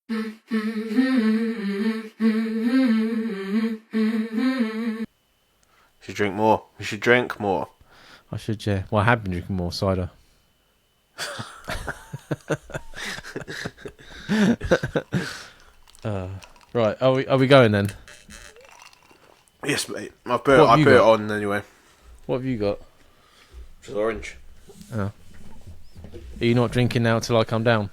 Should drink more. We should drink more. I should, yeah. Well, I have been drinking more cider. Right, are we going then? Yes, mate. I put it on anyway. What have you got? Just orange. Oh. Are you not drinking now till I come down?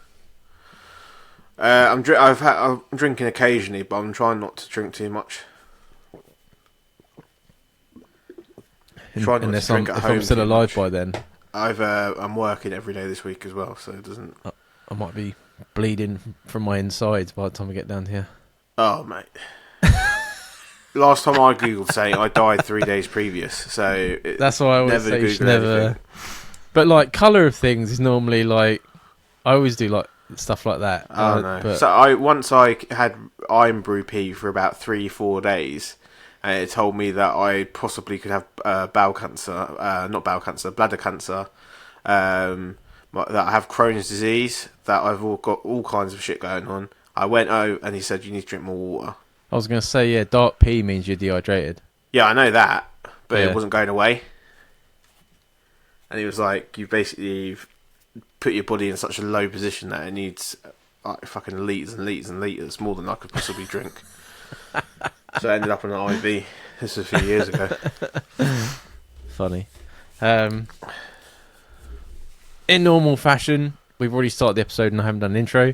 I'm drinking occasionally, but I'm trying not to drink too much. Unless I'm still alive by then. I'm working every day this week as well, so it doesn't. I might be bleeding from my insides by the time we get down here. Oh, mate. Last time I googled saying I died 3 days previous, so that's why I always say you should never. But like colour of things is normally like I always do like stuff like that. Oh no! But so I had iron brew pee for about 3-4 days, and it told me that I possibly could have bladder cancer, that I have Crohn's disease, that I've got all kinds of shit going on. I went and he said you need to drink more water. I was going to say, yeah, dark pee means you're dehydrated. Yeah, I know that, but it wasn't going away. And he was like, you basically put your body in such a low position that it needs like fucking litres and litres and litres, more than I could possibly drink. So I ended up on an IV. This was a few years ago. Funny. In normal fashion, we've already started the episode and I haven't done an intro.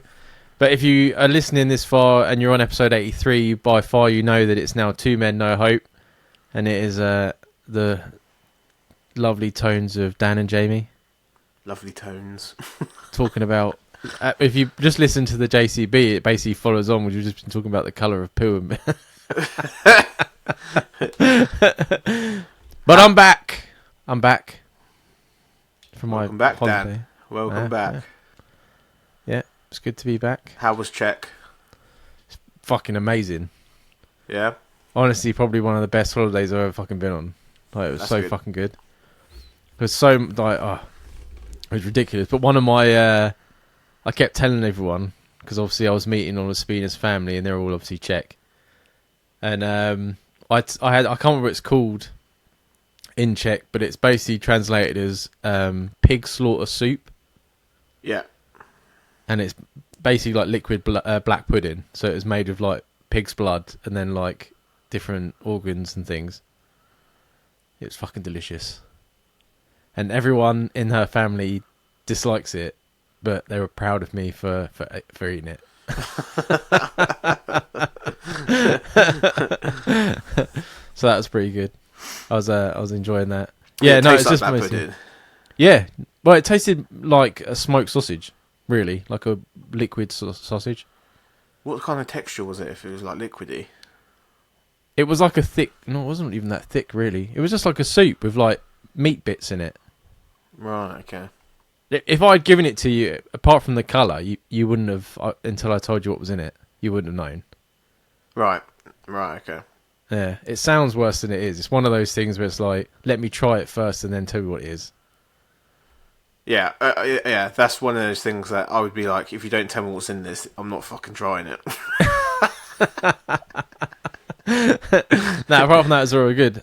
But if you are listening this far and you're on episode 83, by far you know that it's now Two Men No Hope. And it is the lovely tones of Dan and Jamie. Lovely tones. Talking about... if you just listen to the JCB, it basically follows on. We've just been talking about the colour of poo. But I'm back. Welcome back, holiday. Dan. Welcome back. Yeah, it's good to be back. How was Czech? It's fucking amazing. Yeah? Honestly, probably one of the best holidays I've ever fucking been on. Like, it was so fucking good. It was so, like, it was ridiculous. But one of my, I kept telling everyone, because obviously I was meeting all of Spina's family, and they're all obviously Czech. And I can't remember what it's called in Czech, but it's basically translated as pig slaughter soup. Yeah. And it's basically like liquid black pudding. So it was made of like pig's blood and then like different organs and things. It was fucking delicious. And everyone in her family dislikes it, but they were proud of me for eating it. So that was pretty good. I was enjoying that. Yeah, no, it's just mostly. Yeah, well, it tasted like a smoked sausage, really, like a liquid sausage. What kind of texture was it? If it was like liquidy, it was like a thick. No, it wasn't even that thick, really. It was just like a soup with like meat bits in it. Right. Okay. If I'd given it to you, apart from the colour, you wouldn't have until I told you what was in it. You wouldn't have known. Right. Okay. Yeah, it sounds worse than it is. It's one of those things where it's like, let me try it first and then tell you what it is. Yeah, yeah. That's one of those things that I would be like, if you don't tell me what's in this, I'm not fucking trying it. Apart from that, it's all good.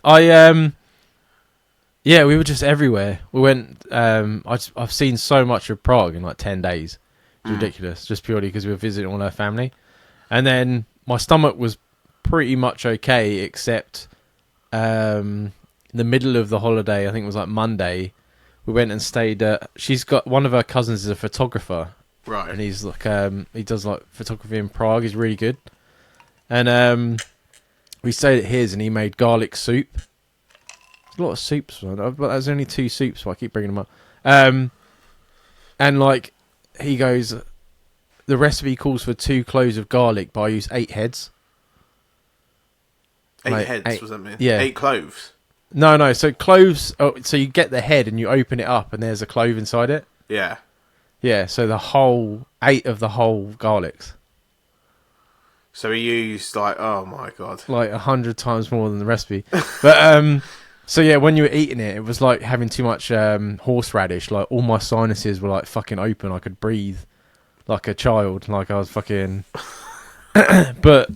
Yeah, we were just everywhere. We went. I've seen so much of Prague in like 10 days. It's ridiculous, just purely because we were visiting all our family. And then my stomach was pretty much okay, except the middle of the holiday, I think it was like Monday, we went and stayed she's got one of her cousins is a photographer, right, and he's like he does like photography in Prague. He's really good. And we stayed at his and he made garlic soup. A lot of soups, but there's only 2 soups, so I keep bringing them up. And like he goes, the recipe calls for 2 cloves of garlic, but I use 8 heads. 8 like, heads, what does that mean? Yeah. 8 cloves? No, so cloves, so you get the head and you open it up and there's a clove inside it? Yeah. Yeah, so the whole, 8 of the whole garlics. So he used like, oh my god. Like 100 times more than the recipe. But, so yeah, when you were eating it, it was like having too much horseradish. Like all my sinuses were like fucking open. I could breathe like a child, like I was fucking. But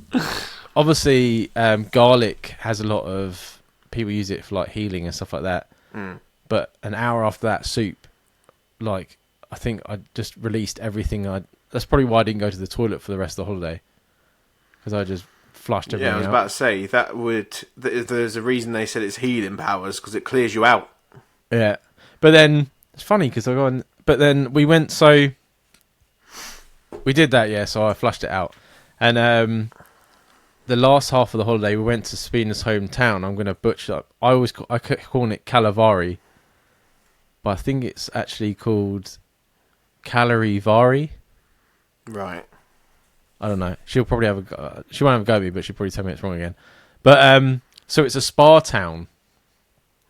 obviously, garlic has a lot of people use it for like healing and stuff like that. But an hour after that soup, like I think I just released everything. That's probably why I didn't go to the toilet for the rest of the holiday, because I just flushed everything out. Yeah, I was about to say that there's a reason they said it's healing powers, because it clears you out. Yeah, but then it's funny because I got. But then we went. So we did that, yeah. So I flushed it out, and the last half of the holiday we went to Spina's hometown. I'm gonna butcher. I kept calling it Calavari, but I think it's actually called Calorivari. Right. I don't know. She'll probably she won't have a go at me, but she'll probably tell me it's wrong again. But so it's a spa town.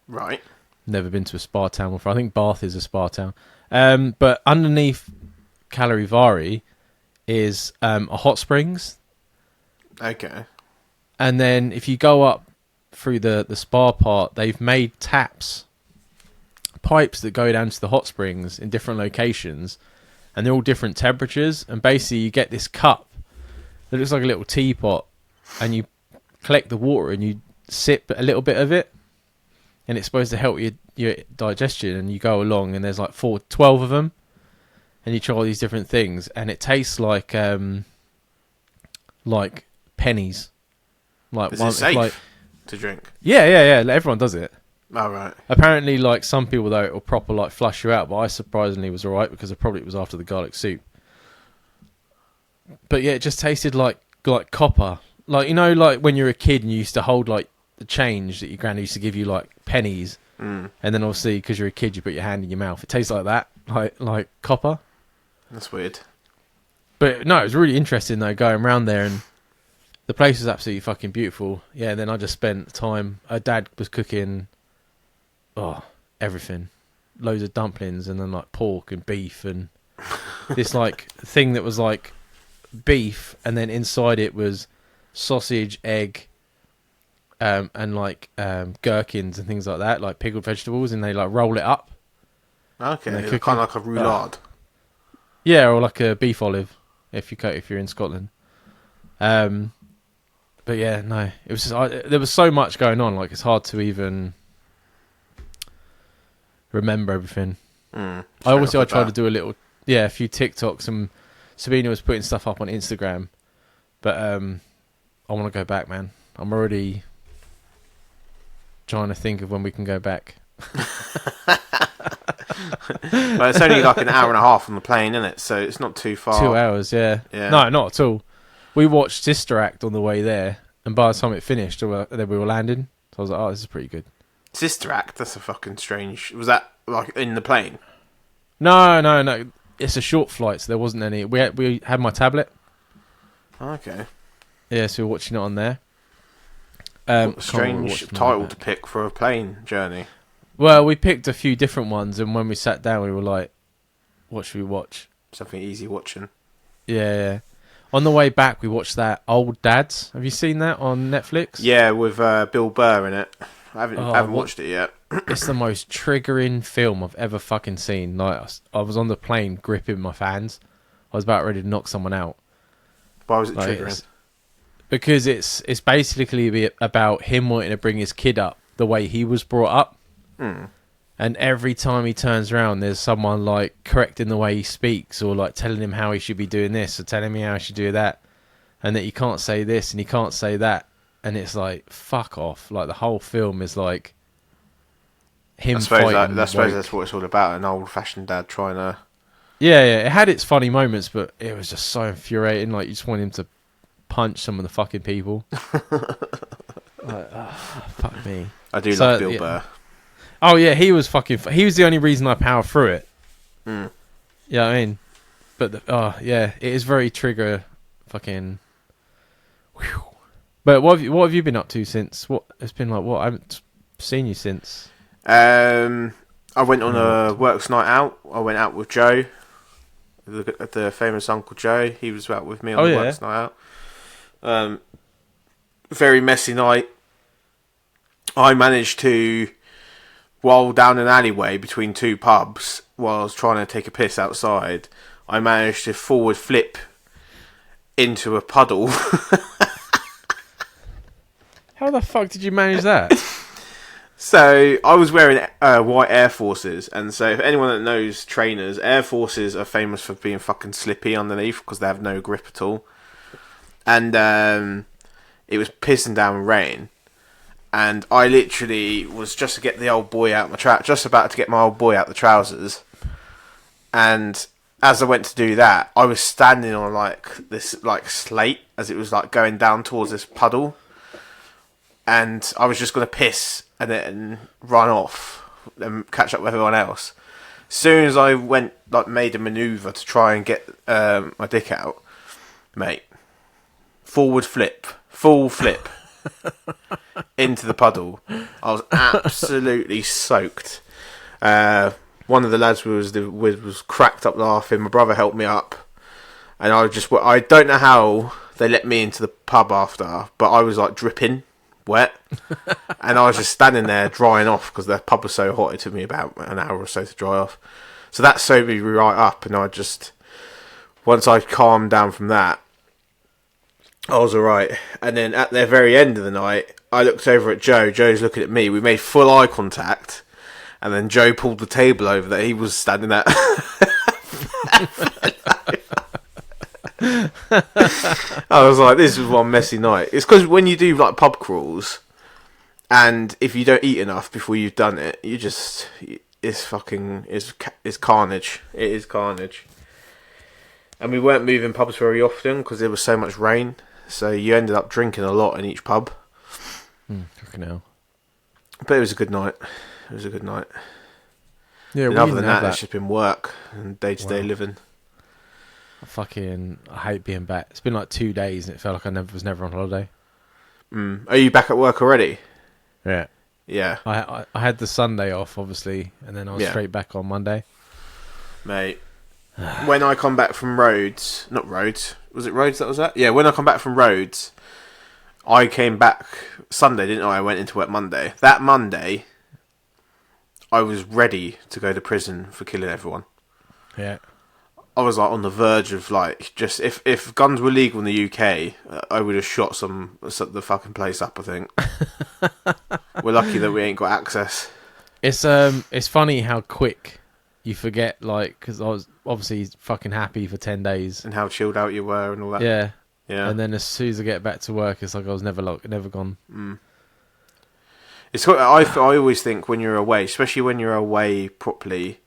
Right. Never been to a spa town before. I think Bath is a spa town. But underneath Calorivari is a hot springs. Okay. And then if you go up through the spa part, they've made pipes that go down to the hot springs in different locations, and they're all different temperatures. And basically you get this cup that looks like a little teapot, and you collect the water and you sip a little bit of it, and it's supposed to help your digestion. And you go along, and there's like 12 of them, and you try all these different things, and it tastes like pennies. Like Is it safe to drink? Yeah. Everyone does it. Oh, right. Apparently, like some people though, it'll proper like flush you out. But I surprisingly was alright, because it was after the garlic soup. But yeah, it just tasted like copper. Like, you know, like when you're a kid and you used to hold like the change that your granny used to give you, like pennies, and then obviously because you're a kid, you put your hand in your mouth. It tastes like that, like copper. That's weird. But no, it was really interesting though, going around there, and the place was absolutely fucking beautiful. Yeah, and then I just spent time. Her dad was cooking, everything, loads of dumplings, and then like pork and beef, and this like thing that was like beef, and then inside it was sausage, egg, and like gherkins and things like that, like pickled vegetables, and they like roll it up. Okay, kind of like a roulade. Yeah, or like a beef olive if you're in Scotland. But yeah, no, it was just, there was so much going on, like it's hard to even remember everything. I tried to do a few TikToks, and Sabina was putting stuff up on Instagram, but I want to go back, man. I'm already trying to think of when we can go back. Well, it's only like an hour and a half on the plane, isn't it? So it's not too far. 2 hours, yeah. No, not at all. We watched Sister Act on the way there, and by the time it finished, then we were landing. So I was like, oh, this is pretty good. Sister Act? That's a fucking strange... Was that like in the plane? No. It's a short flight, so there wasn't any. We had my tablet. Okay. Yeah, so we were watching it on there. What a strange title to pick for a plane journey. Well, we picked a few different ones, and when we sat down, we were like, what should we watch? Something easy watching. Yeah. On the way back, we watched that Old Dads. Have you seen that on Netflix? Yeah, with Bill Burr in it. I haven't watched it yet. It's the most triggering film I've ever fucking seen. Like, I was on the plane gripping my fans. I was about ready to knock someone out. Why was it triggering? Because it's basically about him wanting to bring his kid up the way he was brought up. And every time he turns around, there's someone like correcting the way he speaks, or like telling him how he should be doing this, or telling me how he should do that, and that he can't say this and he can't say that. And it's like, fuck off. Like, the whole film is like him fighting. I suppose that's what it's all about, an old-fashioned dad trying to... Yeah, it had its funny moments, but it was just so infuriating. Like, you just want him to punch some of the fucking people. Like, fuck me. I do love Bill Burr. Oh, yeah, he was the only reason I powered through it. Yeah, I mean... But, it is very trigger fucking... Whew. But what have you been up to since? It's been like, what? I haven't seen you since. I went on a works night out. I went out with Joe, the famous Uncle Joe. He was out with me on the works night out. Very messy night. I managed to, while down an alleyway between two pubs, while I was trying to take a piss outside, I managed to forward flip into a puddle. How the fuck did you manage that? So I was wearing white Air Forces, and so if anyone that knows trainers, Air Forces are famous for being fucking slippy underneath because they have no grip at all. And it was pissing down with rain, and I literally was just to get the old boy out my just about to get my old boy out the trousers, and as I went to do that, I was standing on like this like slate as it was like going down towards this puddle, and I was just gonna piss and then run off and catch up with everyone else. As soon as I went like made a manoeuvre to try and get my dick out, mate, forward flip, full flip into the puddle. I was absolutely soaked. One of the lads was cracked up laughing. My brother helped me up, and I don't know how they let me into the pub after, but I was like dripping wet, and I was just standing there drying off because the pub was so hot. It took me about an hour or so to dry off. So that sobered me right up, and once I calmed down from that, I was alright. And then at the very end of the night, I looked over at Joe. Joe's looking at me. We made full eye contact. And then Joe pulled the table over that he was standing at. I was like, this was one messy night. It's because when you do like pub crawls, and if you don't eat enough before you've done it, it's carnage. It is carnage. And we weren't moving pubs very often because there was so much rain. So you ended up drinking a lot in each pub. Fucking hell. But it was a good night. It was a good night. Yeah, and other than that, it's just been work and day-to-day living. I hate being back. It's been like 2 days and it felt like I was never on holiday. Are you back at work already? Yeah. Yeah. I had the Sunday off, obviously, and then I was straight back on Monday. Mate, when I come back from Rhodes... Not Rhodes. Was it Rhodes that was at? Yeah, when I come back from Rhodes, I came back Sunday, didn't I? I went into work Monday. That Monday, I was ready to go to prison for killing everyone. Yeah. I was like on the verge of like just if guns were legal in the UK, I would have shot the fucking place up. I think we're lucky that we ain't got access. It's funny how quick you forget, like, because I was obviously fucking happy for 10 days and how chilled out you were and all that. Yeah. And then as soon as I get back to work, it's like I was never gone. It's I always think when you're away, especially when you're away properly,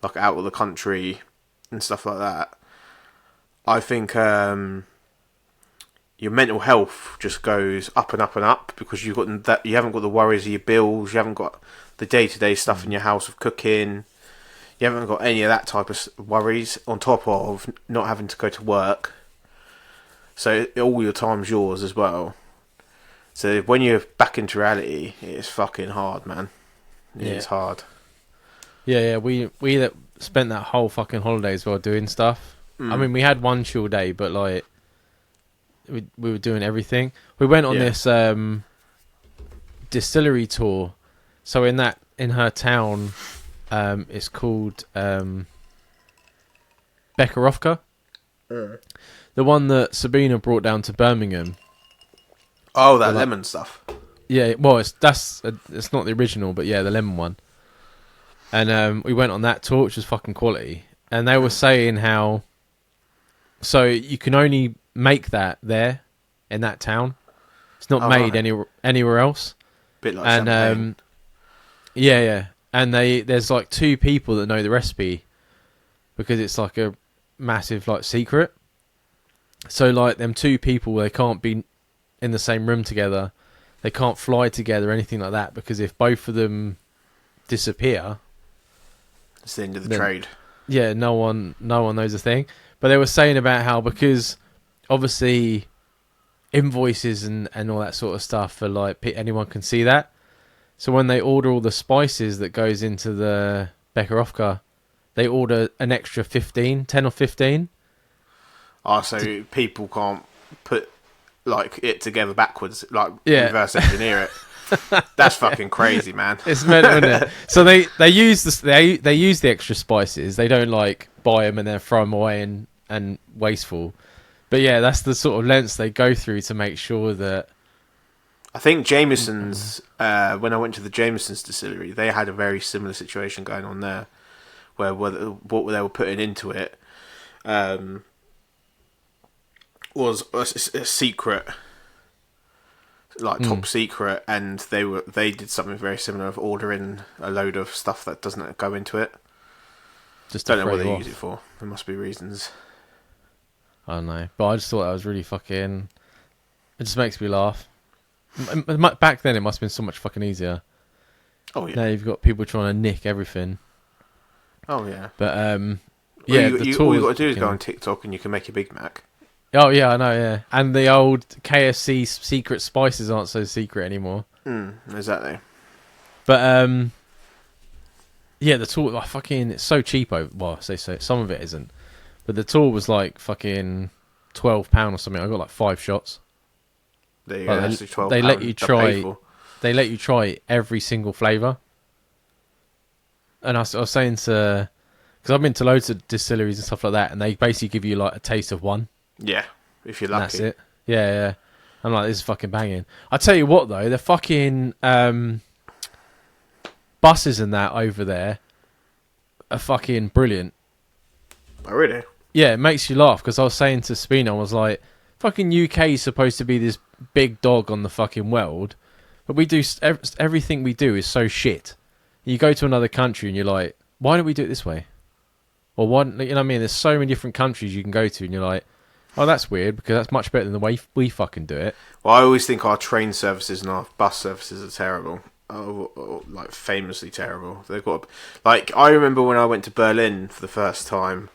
like out of the country and stuff like that, I think your mental health just goes up and up and up because you haven't got the worries of your bills, you haven't got the day-to-day stuff in your house of cooking, you haven't got any of that type of worries on top of not having to go to work. So all your time's yours as well. So when you're back into reality, it's fucking hard, man. It's hard. Yeah. We spent that whole fucking holiday as well doing stuff. I mean, we had one chill day, but like we were doing everything. We went on this distillery tour. So in her town, it's called Bekarovka. The one that Sabina brought down to Birmingham. Oh, that lemon stuff. Yeah, well, it's not the original, but yeah, the lemon one. And we went on that tour, which was fucking quality. And they were saying how, so you can only make that there in that town. It's not made anywhere else. Bit like champagne. Yeah. And there's like 2 people that know the recipe because it's like a massive like secret. So like them 2 people, they can't be in the same room together. They can't fly together or anything like that because if both of them disappear, it's the end of the trade. Yeah, no one knows a thing. But they were saying about how because obviously invoices and all that sort of stuff are like anyone can see that. So when they order all the spices that goes into the Bekarovka, they order an extra 10 or 15. Oh, so people can't put like it together backwards, like reverse engineer it. That's fucking crazy, man. It's mental, isn't it? So they use this. They use the extra spices. They don't like buy them and then throw them away and wasteful. But yeah, that's the sort of lengths they go through to make sure that. I think Jameson's. When I went to the Jameson's distillery, they had a very similar situation going on there, where what they were putting into it was a secret, like top secret, and they did something very similar of ordering a load of stuff that doesn't go into it. Just don't know what they use it for. There must be reasons. I don't know, but I just thought that was really fucking. It just makes me laugh. Back then, it must have been so much fucking easier. Oh yeah. Now you've got people trying to nick everything. Oh yeah. But yeah, all you got to do is go on TikTok and you can make a Big Mac. Oh yeah, I know. Yeah, and the old KFC secret spices aren't so secret anymore. Exactly. But yeah, the tool, like fucking, it's so cheap. Well, I say so. Some of it isn't, but the tool was like fucking £12 or something. I got like 5 shots. There you go. That's £12. They let you try. They let you try every single flavour. And I was saying to, because I've been to loads of distilleries and stuff like that, and they basically give you like a taste of one. Yeah, if you're lucky. That's it. Yeah. I'm like, this is fucking banging. I tell you what though, the fucking buses and that over there are fucking brilliant. Oh really? Yeah, it makes you laugh, because I was saying to Spino, I was like, fucking UK is supposed to be this big dog on the fucking world, but we do everything we do is so shit. You go to another country and you're like, why don't we do it this way? Or why? You know what I mean? There's so many different countries you can go to, and you're like, oh, that's weird, because that's much better than the way we fucking do it. Well, I always think our train services and our bus services are terrible. Like famously terrible. They've got like, I remember when I went to Berlin for the first time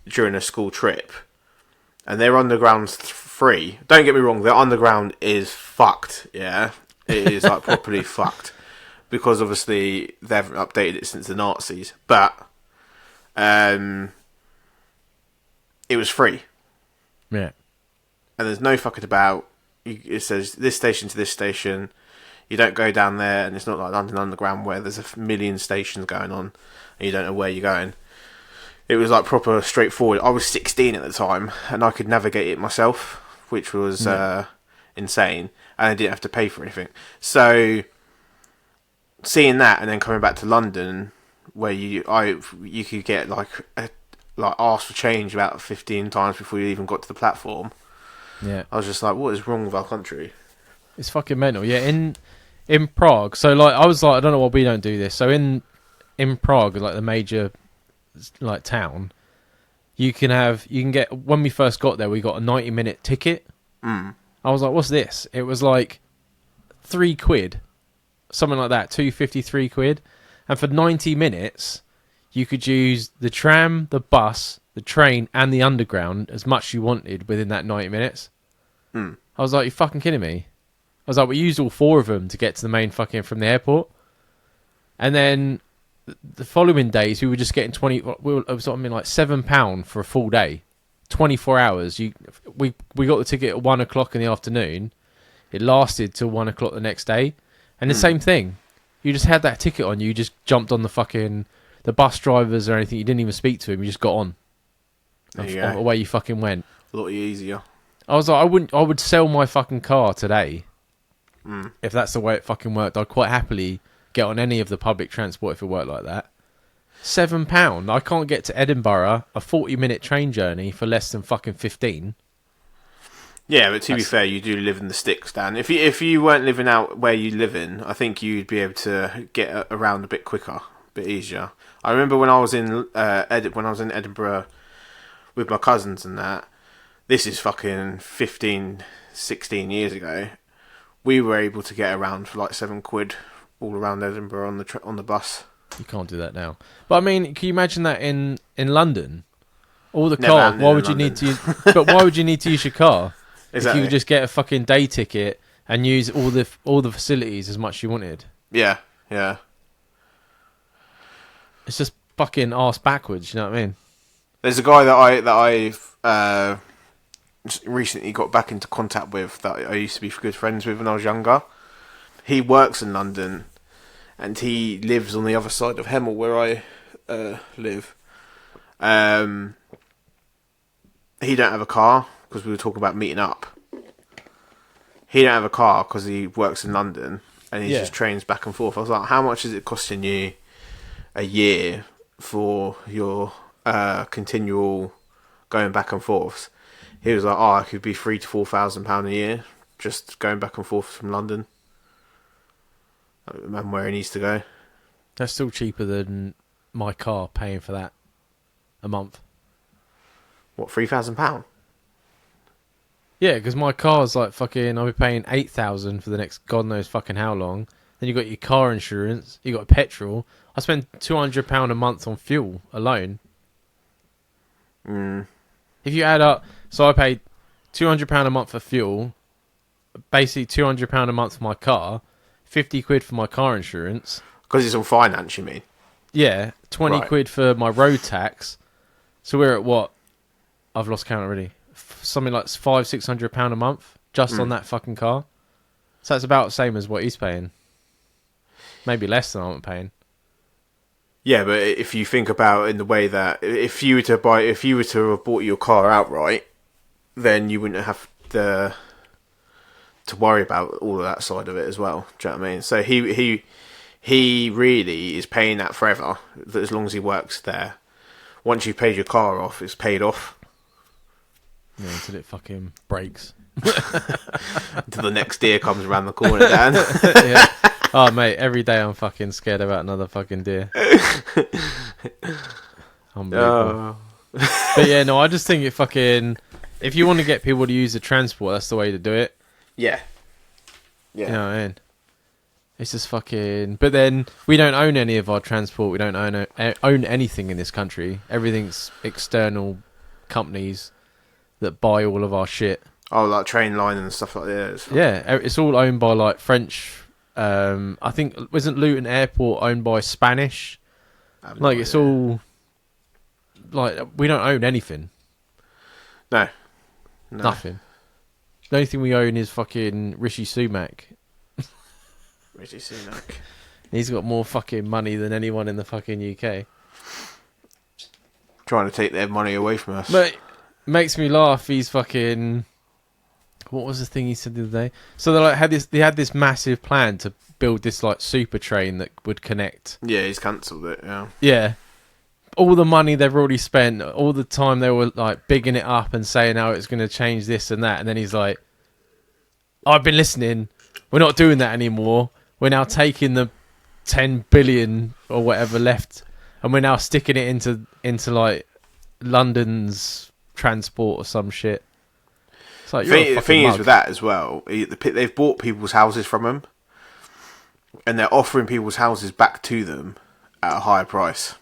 during a school trip, and their underground's free. Don't get me wrong, their underground is fucked. Yeah, it is like properly fucked, because obviously they haven't updated it since the Nazis. But it was free. Yeah. And there's no fucking about. It says this station to this station. You don't go down there, and it's not like London Underground where there's a million stations going on, and you don't know where you're going. It was like proper straightforward. I was 16 at the time, and I could navigate it myself, which was insane, and I didn't have to pay for anything. So seeing that, and then coming back to London, where you could get like ask for change about 15 times before you even got to the platform. Yeah, I was just like, what is wrong with our country? It's fucking mental. Yeah, in Prague. So like, I was like, I don't know why we don't do this. So in Prague, like the major like town, you can get, when we first got there, we got a 90-minute ticket. I was like, what's this? It was like £3, something like that, 2.53 quid, and for 90 minutes you could use the tram, the bus, the train, and the underground as much as you wanted within that 90 minutes. I was like, you fucking kidding me? I was like, we used all 4 of them to get to the main fucking from the airport, and then the following days we were just getting it was something like £7 for a full day, 24 hours. We got the ticket at 1 o'clock in the afternoon. It lasted till 1 o'clock the next day, and the same thing. You just had that ticket on you. You just jumped on the bus drivers or anything. You didn't even speak to him. You just got on. Away you fucking went. A lot easier. I was like, I would sell my fucking car today if that's the way it fucking worked. I'd quite happily get on any of the public transport if it worked like that. £7. I can't get to Edinburgh, a 40-minute train journey, for less than fucking 15. Yeah, but to be fair, you do live in the sticks, Dan. If you weren't living out where you live in, I think you'd be able to get around a bit quicker, a bit easier. I remember when I was in Edinburgh with my cousins and that. This is fucking 15, 16 years ago. We were able to get around for like £7 all around Edinburgh on the bus. You can't do that now. But I mean, can you imagine that in London? All the cars. Why would you need to use? But why would you need to use your car? Exactly. If you could just get a fucking day ticket and use all the facilities as much as you wanted. Yeah. It's just fucking arse backwards. You know what I mean? There's a guy that I've recently got back into contact with that I used to be good friends with when I was younger. he works in London, and he lives on the other side of Hemel where I live. He don't have a car because we were talking about meeting up. He don't have a car because he works in London, and he just trains back and forth. I was like, how much is it costing you a year for your continual going back and forths? He was like, it could be £3,000 to £4,000 a year just going back and forth from London and where he needs to go. That's still cheaper than my car paying for that a month. What, £3,000? Yeah, because my car's like fucking. I'll be paying $8,000 for the next God knows fucking how long. Then you got your car insurance. You got petrol. I spend £200 a month on fuel alone. If you add up, so I pay £200 a month for fuel. Basically, £200 a month for my car. 50 quid for my car insurance. Because it's on finance, you mean? Yeah, 20 quid for my road tax. So we're at what? I've lost count already. Something like £500-600 a month just on that fucking car. So it's about the same as what he's paying. Maybe less than I'm paying. Yeah, but if you think about in the way that if you were to have bought your car outright, then you wouldn't have to worry about all of that side of it as well. Do you know what I mean? So he really is paying that forever, as long as he works there. Once you've paid your car off, it's paid off. Yeah, until it fucking breaks. Until the next deer comes around the corner, Dan. Yeah. Oh, mate, every day I'm fucking scared about another fucking deer. Unbelievable. But yeah, no, I just think it fucking... If you want to get people to use the transport, that's the way to do it. Yeah. Yeah. You know what I mean? It's just fucking... But then, we don't own any of our transport. We don't own anything in this country. Everything's external companies that buy all of our shit. Oh, like train line and stuff like that. Yeah, it's all owned by like French. I think wasn't Luton Airport owned by Spanish? Like it's all like we don't own anything. No. Nothing. The only thing we own is fucking Rishi Sunak. Rishi Sunak. He's got more fucking money than anyone in the fucking UK. Trying to take their money away from us. But makes me laugh. He's fucking. What was the thing he said the other day? So they had this massive plan to build this like super train that would connect. Yeah, he's cancelled it. Yeah. Yeah. All the money they've already spent, all the time they were like bigging it up and saying how it's going to change this and that, and then he's like, "I've been listening. We're not doing that anymore. We're now taking the 10 billion or whatever left, and we're now sticking it into like London's transport or some shit." It's like, the thing is with that as well, they've bought people's houses from them, and they're offering people's houses back to them at a higher price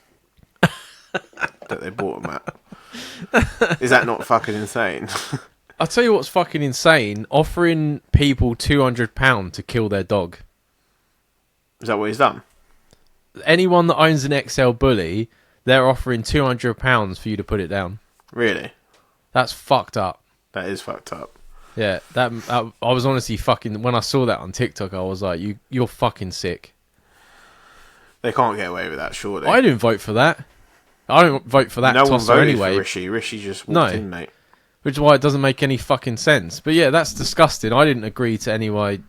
that they bought them at. Is that not fucking insane? I'll tell you what's fucking insane. Offering people £200 to kill their dog. Is that what he's done? Anyone that owns an XL Bully, they're offering £200 for you to put it down. Really? That's fucked up. That is fucked up. Yeah, I was honestly fucking... When I saw that on TikTok, I was like, you're fucking sick. They can't get away with that, surely. I didn't vote for that. I don't vote for that no tosser one voted anyway. For Rishi. Rishi just walked in, mate. Which is why it doesn't make any fucking sense. But yeah, that's disgusting. I didn't agree to anyway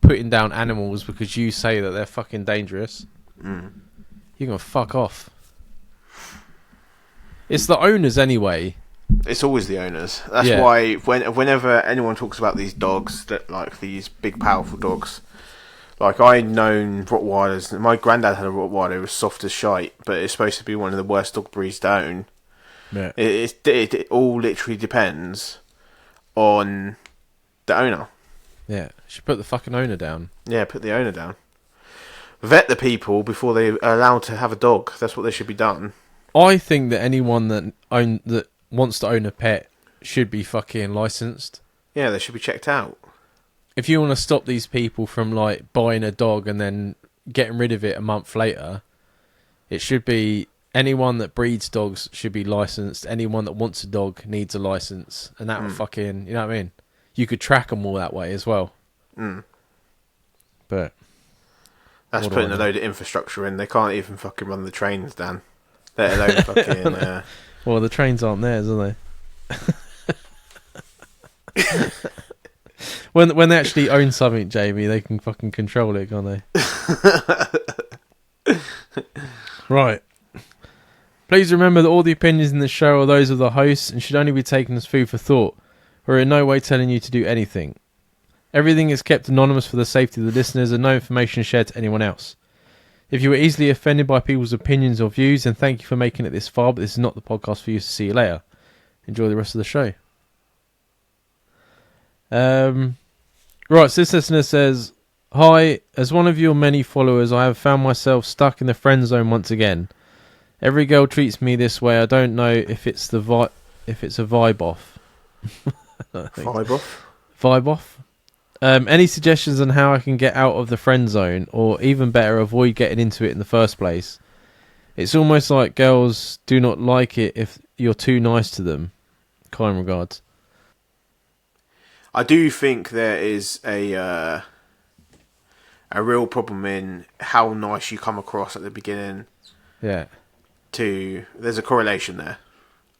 putting down animals because you say that they're fucking dangerous. You're gonna fuck off. It's the owners anyway. It's always the owners. That's why whenever anyone talks about these dogs, that like these big powerful dogs, like I'd known Rottweilers. My granddad had a Rottweiler. It was soft as shite, but it's supposed to be one of the worst dog breeds to own. Yeah. It all literally depends on the owner. Yeah, should put the fucking owner down. Yeah, put the owner down. Vet the people before they are allowed to have a dog. That's what they should be done. I think that anyone that wants to own a pet should be fucking licensed. Yeah, they should be checked out. If you want to stop these people from like buying a dog and then getting rid of it a month later, it should be anyone that breeds dogs should be licensed. Anyone that wants a dog needs a license, and that would fucking, you know what I mean? You could track them all that way as well. But That's What do putting I a know? load of infrastructure in. They can't even fucking run the trains, Dan. Let alone fucking... Well, the trains aren't theirs, are they? When they actually own something, Jamie, they can fucking control it, can't they? Right. Please remember that all the opinions in this show are those of the hosts and should only be taken as food for thought. We're in no way telling you to do anything. Everything is kept anonymous for the safety of the listeners and no information shared to anyone else. If you were easily offended by people's opinions or views, then thank you for making it this far, but this is not the podcast for you. See you later. Enjoy the rest of the show. Right, so this listener says, "Hi, as one of your many followers, I have found myself stuck in the friend zone once again. Every girl treats me this way. I don't know if it's a vibe off. Vibe off? Vibe off? Any suggestions on how I can get out of the friend zone, or even better, avoid getting into it in the first place? It's almost like girls do not like it if you're too nice to them. Kind regards." I do think there is a real problem in how nice you come across at the beginning. Yeah. There's a correlation there.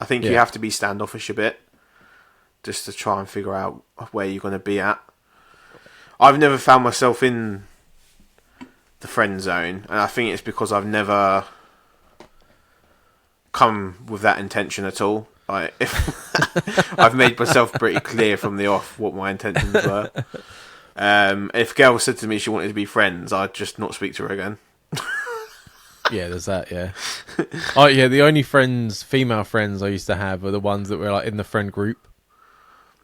I think you have to be standoffish a bit just to try and figure out where you're going to be at. I've never found myself in the friend zone, and I think it's because I've never come with that intention at all. I've made myself pretty clear from the off what my intentions were. If a girl said to me she wanted to be friends, I'd just not speak to her again. Yeah, there's that, yeah. Oh, yeah, the only female friends I used to have were the ones that were like in the friend group.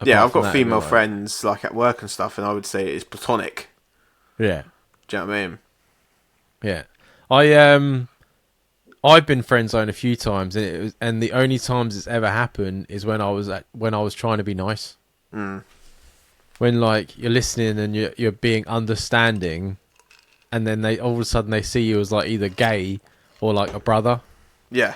Yeah, I've got female friends like at work and stuff, and I would say it's platonic. Yeah. Do you know what I mean? Yeah. I've been friend zoned a few times, and the only times it's ever happened is when I was trying to be nice. Mm. When like you're listening and you're being understanding, and then they all of a sudden they see you as like either gay or like a brother. Yeah.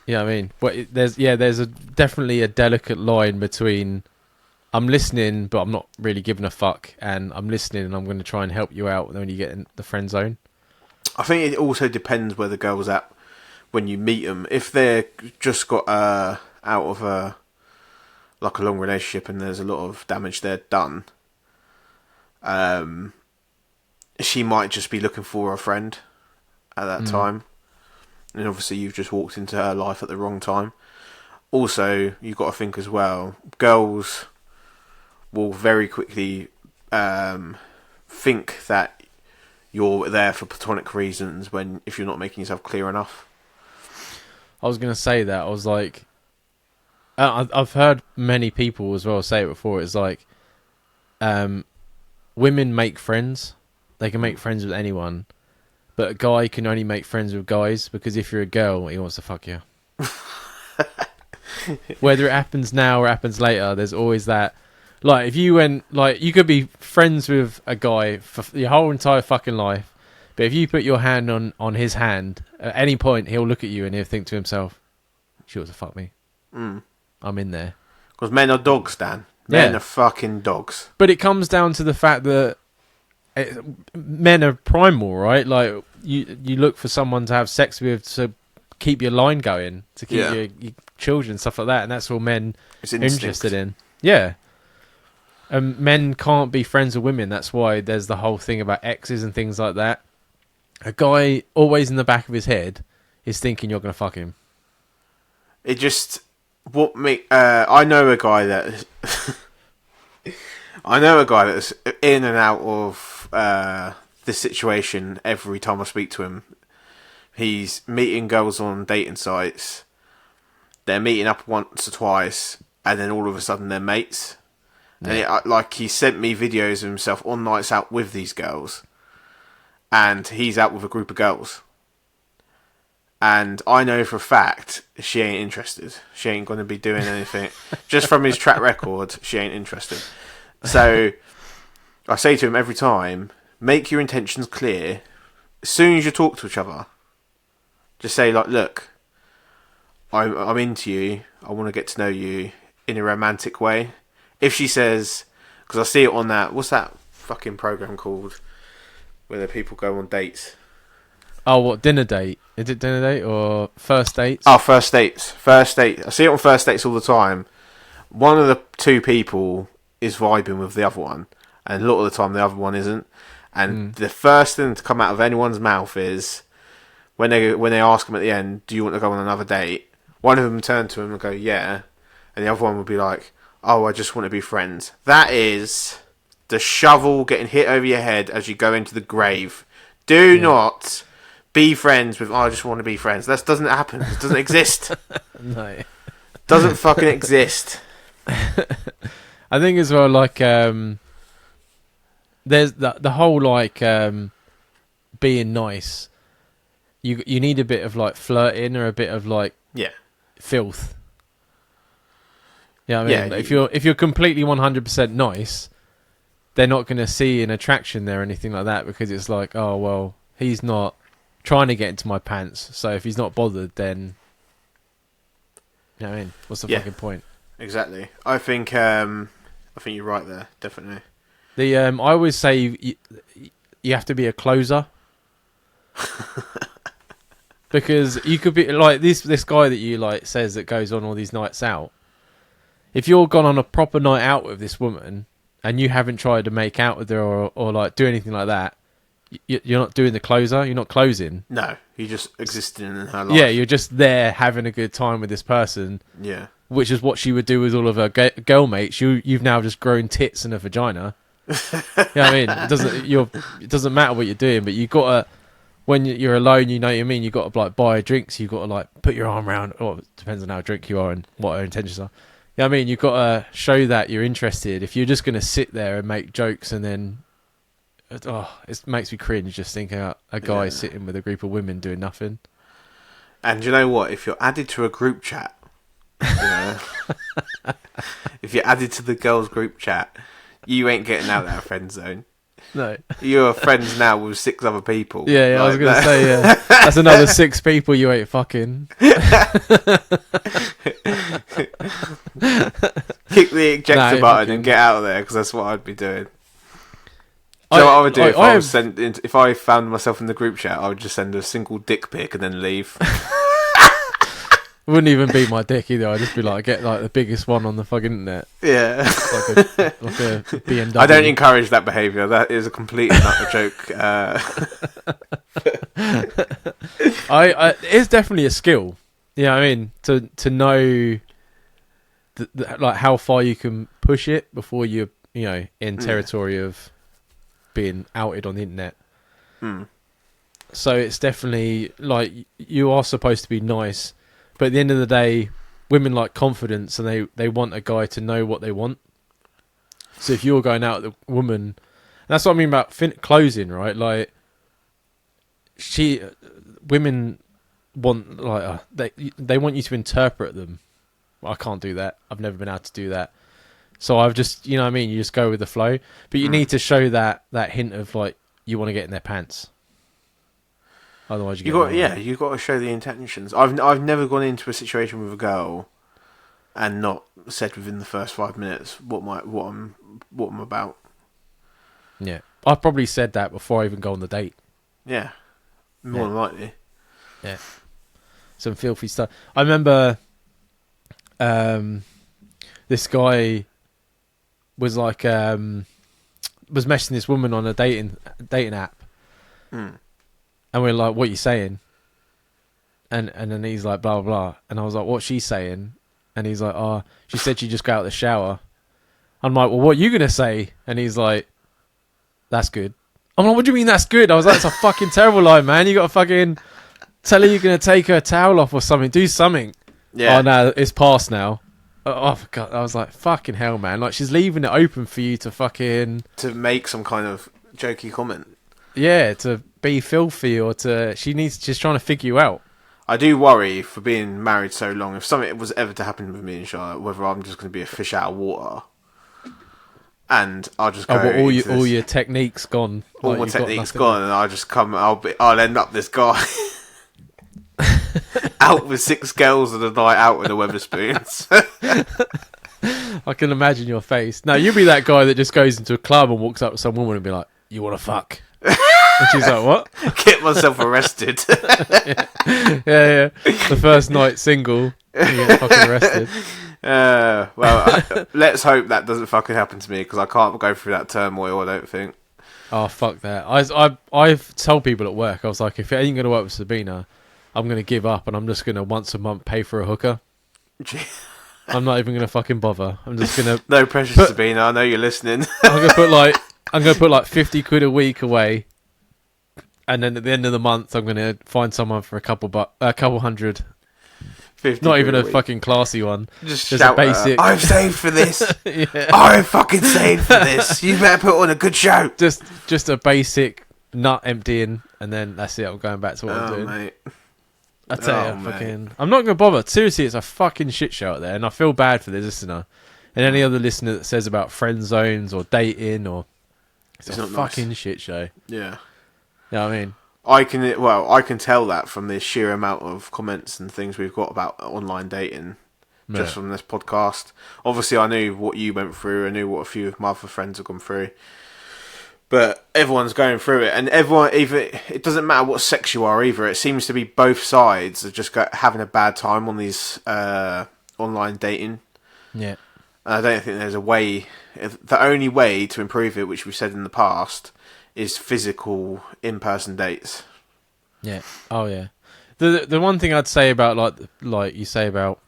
Yeah, I mean, but there's definitely a delicate line between I'm listening but I'm not really giving a fuck, and I'm listening and I'm going to try and help you out when you get in the friend zone. I think it also depends where the girl's at when you meet them. If they're just got out of a long relationship and there's a lot of damage there done, she might just be looking for a friend at that time. And obviously you've just walked into her life at the wrong time. Also, you've got to think as well, girls will very quickly think that you're there for platonic reasons if you're not making yourself clear enough. I was going to say that. I was like, I've heard many people as well say it before. It's like, women make friends. They can make friends with anyone. But a guy can only make friends with guys because if you're a girl, he wants to fuck you. Whether it happens now or happens later, there's always that. Like, if you went, like, you could be friends with a guy for your whole entire fucking life, but if you put your hand on his hand, at any point, he'll look at you and he'll think to himself, she wants to fuck me. I'm in there. Because men are dogs, Dan. Men are fucking dogs. But it comes down to the fact that men are primal, right? Like, you look for someone to have sex with to keep your line going, to keep your children, stuff like that, and that's all men are interested in. Yeah. Men can't be friends with women. That's why there's the whole thing about exes and things like that. A guy always in the back of his head is thinking you're going to fuck him. It just... I know a guy that... I know a guy that's in and out of this situation every time I speak to him. He's meeting girls on dating sites. They're meeting up once or twice, and then all of a sudden they're mates. Yeah. And he sent me videos of himself on nights out with these girls, and he's out with a group of girls. And I know for a fact she ain't interested. She ain't going to be doing anything. Just from his track record, she ain't interested. So I say to him every time, make your intentions clear. As soon as you talk to each other, just say, like, look, I'm into you. I want to get to know you in a romantic way. If she says, because I see it on that, what's that fucking program called? Where the people go on dates. Oh, what, dinner date? Is it dinner date or first dates? Oh, first dates. First date. I see it on first dates all the time. One of the two people is vibing with the other one, and a lot of the time the other one isn't. And the first thing to come out of anyone's mouth is when they ask them at the end, "Do you want to go on another date?" One of them turn to him and go, "Yeah," and the other one would be like, "Oh, I just want to be friends." That is the shovel getting hit over your head as you go into the grave. Do not be friends with, "Oh, I just want to be friends." That doesn't happen. It doesn't exist. No. Doesn't fucking exist. I think as well, like, there's the whole, like, being nice. You need a bit of, like, flirting or a bit of, like, filth. Yeah, I mean, if you're completely 100% nice, they're not going to see an attraction there or anything like that, because it's like, oh well, he's not trying to get into my pants, so if he's not bothered, then you know what I mean, what's the fucking point? Exactly. I think you're right there, definitely. I always say you have to be a closer. Because you could be like this guy that you like says that goes on all these nights out. If you're gone on a proper night out with this woman and you haven't tried to make out with her or like do anything like that, you're not doing the closer. You're not closing. No, you're just existing in her life. Yeah, you're just there having a good time with this person. Yeah, which is what she would do with all of her girl mates. You've now just grown tits and a vagina. You know what I mean? It doesn't matter what you're doing, but you gotta. When you're alone, you know what I mean? You've got to like buy drinks. You've got to like put your arm around. Or it depends on how drunk you are and what her intentions are. You know what I mean? You've got to show that you're interested. If you're just going to sit there and make jokes and then... it makes me cringe just thinking about a guy sitting with a group of women doing nothing. And you know what? If you're added to a group chat... if you're added to the girls' group chat, you ain't getting out of that friend zone. No. You're friends now with 6 other people. Yeah, I was going to say, that's another 6 people you ain't fucking. Kick the ejector button and get out of there, because that's what I'd be doing. Do you know what I would do if I found myself in the group chat? I would just send a single dick pic and then leave. It wouldn't even be my dick either. I'd just be like, get like the biggest one on the fucking internet. Yeah. like a BMW. I don't encourage that behaviour. That is a complete not a joke. It's definitely a skill. Yeah, I mean, to know like how far you can push it before you're in territory of being outed on the internet. So it's definitely like you are supposed to be nice. But at the end of the day, women like confidence, and they want a guy to know what they want. So if you're going out with a woman, and that's what I mean about closing, right? Like, women want like they want you to interpret them. I can't do that. I've never been able to do that. So I've just, you know what I mean? You just go with the flow, but you need to show that hint of like you want to get in their pants. Otherwise, you've got to show the intentions. I've never gone into a situation with a girl and not said within the first 5 minutes what I'm about. Yeah, I've probably said that before I even go on the date. Yeah, more than likely. Yeah, some filthy stuff. I remember, this guy was like was messaging this woman on a dating app. And we're like, what are you saying? And then he's like, blah, blah, blah. And I was like, what's she saying? And he's like, oh, she said she just got out of the shower. I'm like, well, what are you going to say? And he's like, that's good. I'm like, what do you mean that's good? I was like, it's a fucking terrible line, man. You got to fucking tell her you're going to take her towel off or something. Do something. Yeah. Oh, no, it's past now. Oh, God. I was like, fucking hell, man. Like, she's leaving it open for you to fucking... to make some kind of jokey comment. Yeah, to be filthy or she's trying to figure you out. I do worry, for being married so long, if something was ever to happen with me and Charlotte, whether I'm just going to be a fish out of water and I'll just go... all your techniques gone. All my techniques gone, and I'll just come... I'll end up this guy out with 6 girls on a night out with the Weatherspoons. I can imagine your face. No, you'll be that guy that just goes into a club and walks up to some woman and be like, you want to fuck? And she's like, what? Get myself arrested. Yeah. The first night single, you get fucking arrested. Let's hope that doesn't fucking happen to me, because I can't go through that turmoil, I don't think. Oh, fuck that. I've told people at work, I was like, if it ain't going to work with Sabina, I'm going to give up and I'm just going to once a month pay for a hooker. I'm not even going to fucking bother. I'm just going to... No pressure, Sabina. I know you're listening. I'm going to put like 50 quid a week away. And then at the end of the month, I'm going to find someone for a couple hundred. Not even a fucking classy one. Just a basic. I've saved for this. Yeah. I've fucking saved for this. You better put on a good show. Just a basic nut emptying, and then that's it. I'm going back to what I'm doing. Mate. I tell you, I'm not going to bother. Seriously, it's a fucking shit show out there, and I feel bad for the listener and any other listener that says about friend zones or dating or it's a fucking shit show. Yeah. You know what I mean? I can tell that from the sheer amount of comments and things we've got about online dating just from this podcast. Obviously, I knew what you went through. I knew what a few of my other friends have gone through. But everyone's going through it. And it doesn't matter what sex you are either. It seems to be both sides are just having a bad time on these online dating. Yeah. And I don't think there's a way... The only way to improve it, which we've said in the past... is physical in-person dates. Yeah. Oh yeah. The one thing I'd say about like you say about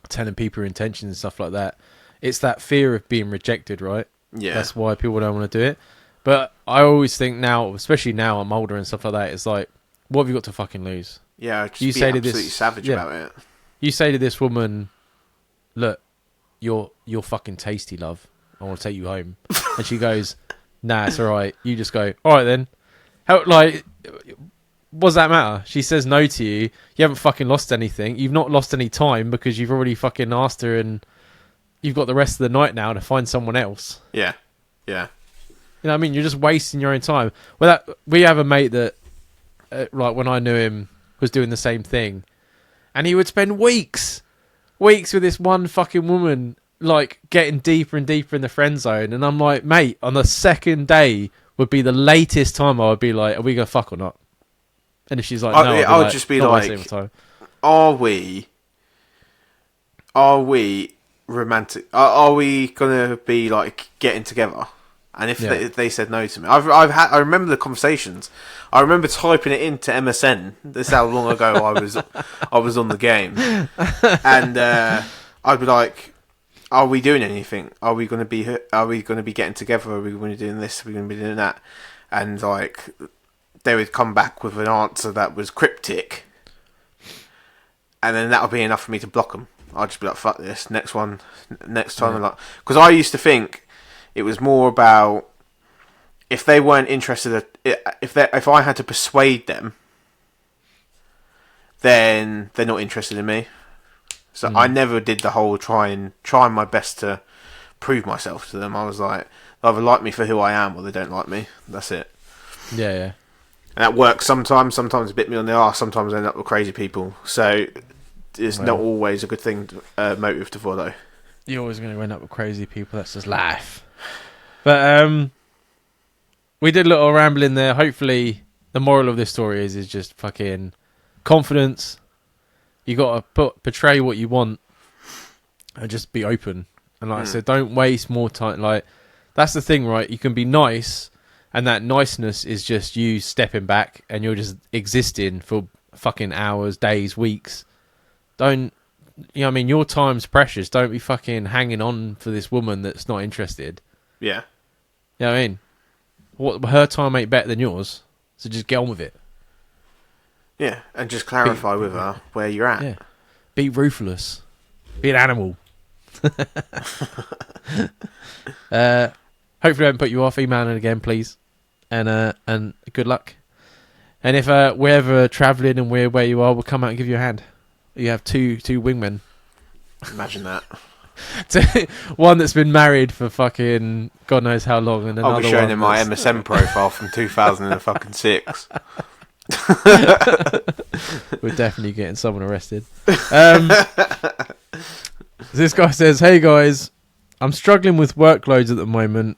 telling people your intentions and stuff like that, it's that fear of being rejected, right? Yeah. That's why people don't want to do it. But I always think now, especially now I'm older and stuff like that, it's like, what have you got to fucking lose? Yeah, just you be say absolutely to this, savage about it. You say to this woman, look, you're fucking tasty, love. I want to take you home. And she goes, nah, it's alright. You just go, alright then. How, like, what does that matter? She says no to you. You haven't fucking lost anything. You've not lost any time because you've already fucking asked her and you've got the rest of the night now to find someone else. Yeah. Yeah. You know what I mean? You're just wasting your own time. Well, we have a mate that, like, when I knew him, was doing the same thing. And he would spend weeks with this one fucking woman, like, getting deeper and deeper in the friend zone. And I'm like, mate, on the second day would be the latest time I would be like, are we going to fuck or not? And if she's like, no, I would just be like, are we romantic? Are we going to be, like, getting together? And if they said no to me, I remember the conversations. I remember typing it into MSN. This is how long ago I was on the game, and I'd be like, "Are we doing anything? Are we going to be getting together? Are we going to be doing this? Are we going to be doing that?" And like, they would come back with an answer that was cryptic, and then that would be enough for me to block them. I'd just be like, "Fuck this! Next time." Yeah. Because I used to think it was more about if they weren't interested. If I had to persuade them, then they're not interested in me. So I never did the whole trying my best to prove myself to them. I was like, they either like me for who I am or they don't like me. That's it. Yeah, yeah. And that works sometimes. Sometimes it bit me on the arse. Sometimes I end up with crazy people. So it's not always a good thing motive to follow. You're always going to end up with crazy people. That's just life. But we did a little rambling there. Hopefully, the moral of this story is just fucking confidence. You got to portray what you want and just be open. And like I said, don't waste more time. Like, that's the thing, right? You can be nice, and that niceness is just you stepping back and you're just existing for fucking hours, days, weeks. Don't, you know what I mean? Your time's precious. Don't be fucking hanging on for this woman that's not interested. Yeah. You know what I mean? Her time ain't better than yours, so just get on with it. Yeah, and just clarify with her where you're at. Yeah. Be ruthless. Be an animal. Hopefully I haven't put you off. Emailing again, please. And good luck. And if we're ever travelling and we're where you are, we'll come out and give you a hand. You have two wingmen. Imagine that. One that's been married for fucking God knows how long, and another I'll be showing one him my MSN profile from 2006. We're definitely getting someone arrested. This guy says, "Hey guys, I'm struggling with workloads at the moment.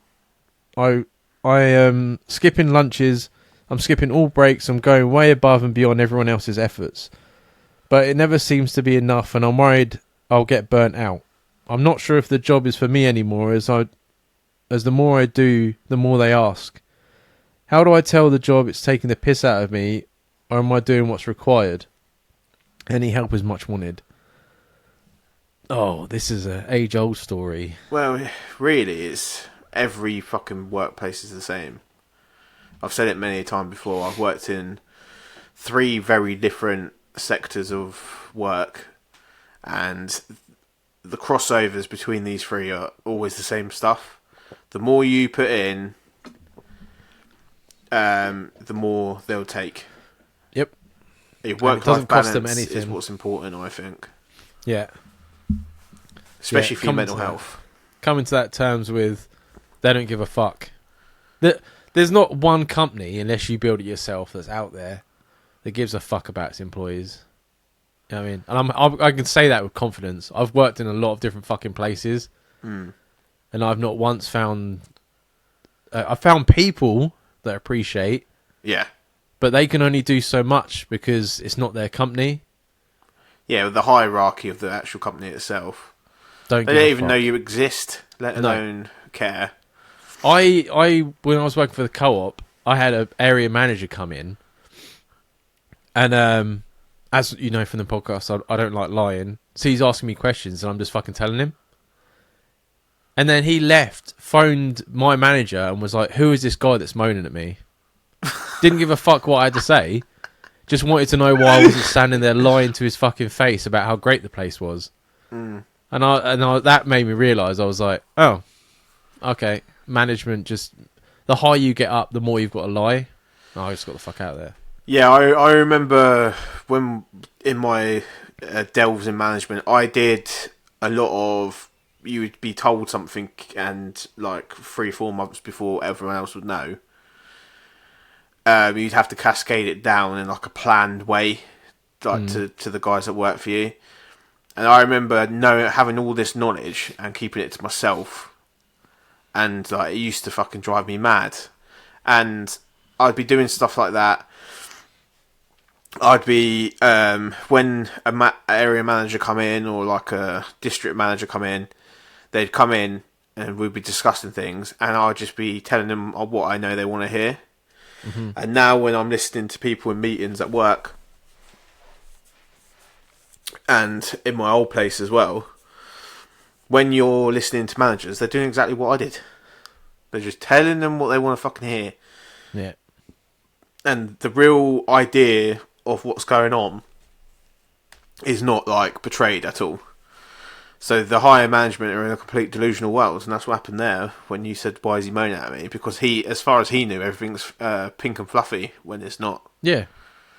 I am skipping lunches I'm skipping all breaks. I'm going way above and beyond everyone else's efforts. But it never seems to be enough, and I'm worried I'll get burnt out. I'm not sure if the job is for me anymore, as the more I do, the more they ask. How do I tell the job it's taking the piss out of me, or am I doing what's required? Any help is much wanted. Oh, this is an age-old story. Well, really, it's every fucking workplace is the same. I've said it many a time before. I've worked in 3 very different sectors of work, and the crossovers between these 3 are always the same stuff. The more you put in, the more they'll take. Yep. Your work-life cost them balance anything. is what's important, I think. Yeah. Especially for your mental health. Coming to that terms with, they don't give a fuck. There's not one company, unless you build it yourself, that's out there that gives a fuck about its employees. You know what I mean? And I can say that with confidence. I've worked in a lot of different fucking places, and I've not once found... I found people that appreciate, yeah, but they can only do so much because it's not their company. Yeah, with the hierarchy of the actual company itself. They don't even know you exist, let alone care. When I was working for the co-op, I had an area manager come in, and as you know from the podcast, I don't like lying. So he's asking me questions, and I'm just fucking telling him. And then he left, phoned my manager, and was like, "Who is this guy that's moaning at me?" Didn't give a fuck what I had to say. Just wanted to know why I wasn't standing there lying to his fucking face about how great the place was. And that made me realise. I was like, oh, okay. Management, just the higher you get up, the more you've got to lie. I just got the fuck out of there. Yeah, I remember when in my delves in management, I did a lot of, you would be told something and like 3-4 months before everyone else would know. You'd have to cascade it down in like a planned way, like to the guys that work for you. And I remember having all this knowledge and keeping it to myself, and like it used to fucking drive me mad. And I'd be doing stuff like that. I'd be when area manager come in or like a district manager come in, they'd come in and we'd be discussing things, and I'd just be telling them what I know they want to hear. And now when I'm listening to people in meetings at work and in my old place as well, when you're listening to managers, they're doing exactly what I did. They're just telling them what they want to fucking hear. Yeah. And the real idea of what's going on is not like portrayed at all. So the higher management are in a complete delusional world, and that's what happened there when you said, why is he moaning at me? Because he, as far as he knew, everything's pink and fluffy when it's not. Yeah.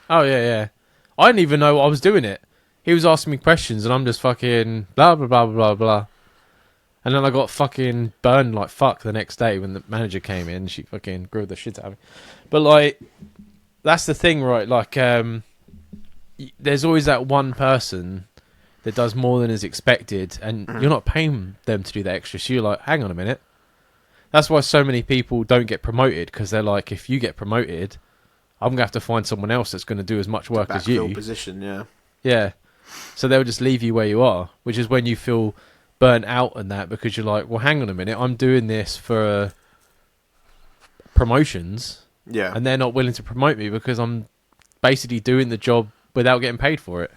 Oh, yeah. I didn't even know I was doing it. He was asking me questions, and I'm just fucking blah, blah, blah, blah, blah. And then I got fucking burned like fuck the next day when the manager came in. She fucking grilled the shit out of me. But, like, that's the thing, right? Like, there's always that one person that does more than is expected, and you're not paying them to do that extra. So you're like, hang on a minute. That's why so many people don't get promoted, because they're like, if you get promoted, I'm going to have to find someone else that's going to do as much work as you. Position, yeah. Yeah. So they'll just leave you where you are, which is when you feel burnt out and that, because you're like, well, hang on a minute, I'm doing this for promotions, and they're not willing to promote me because I'm basically doing the job without getting paid for it.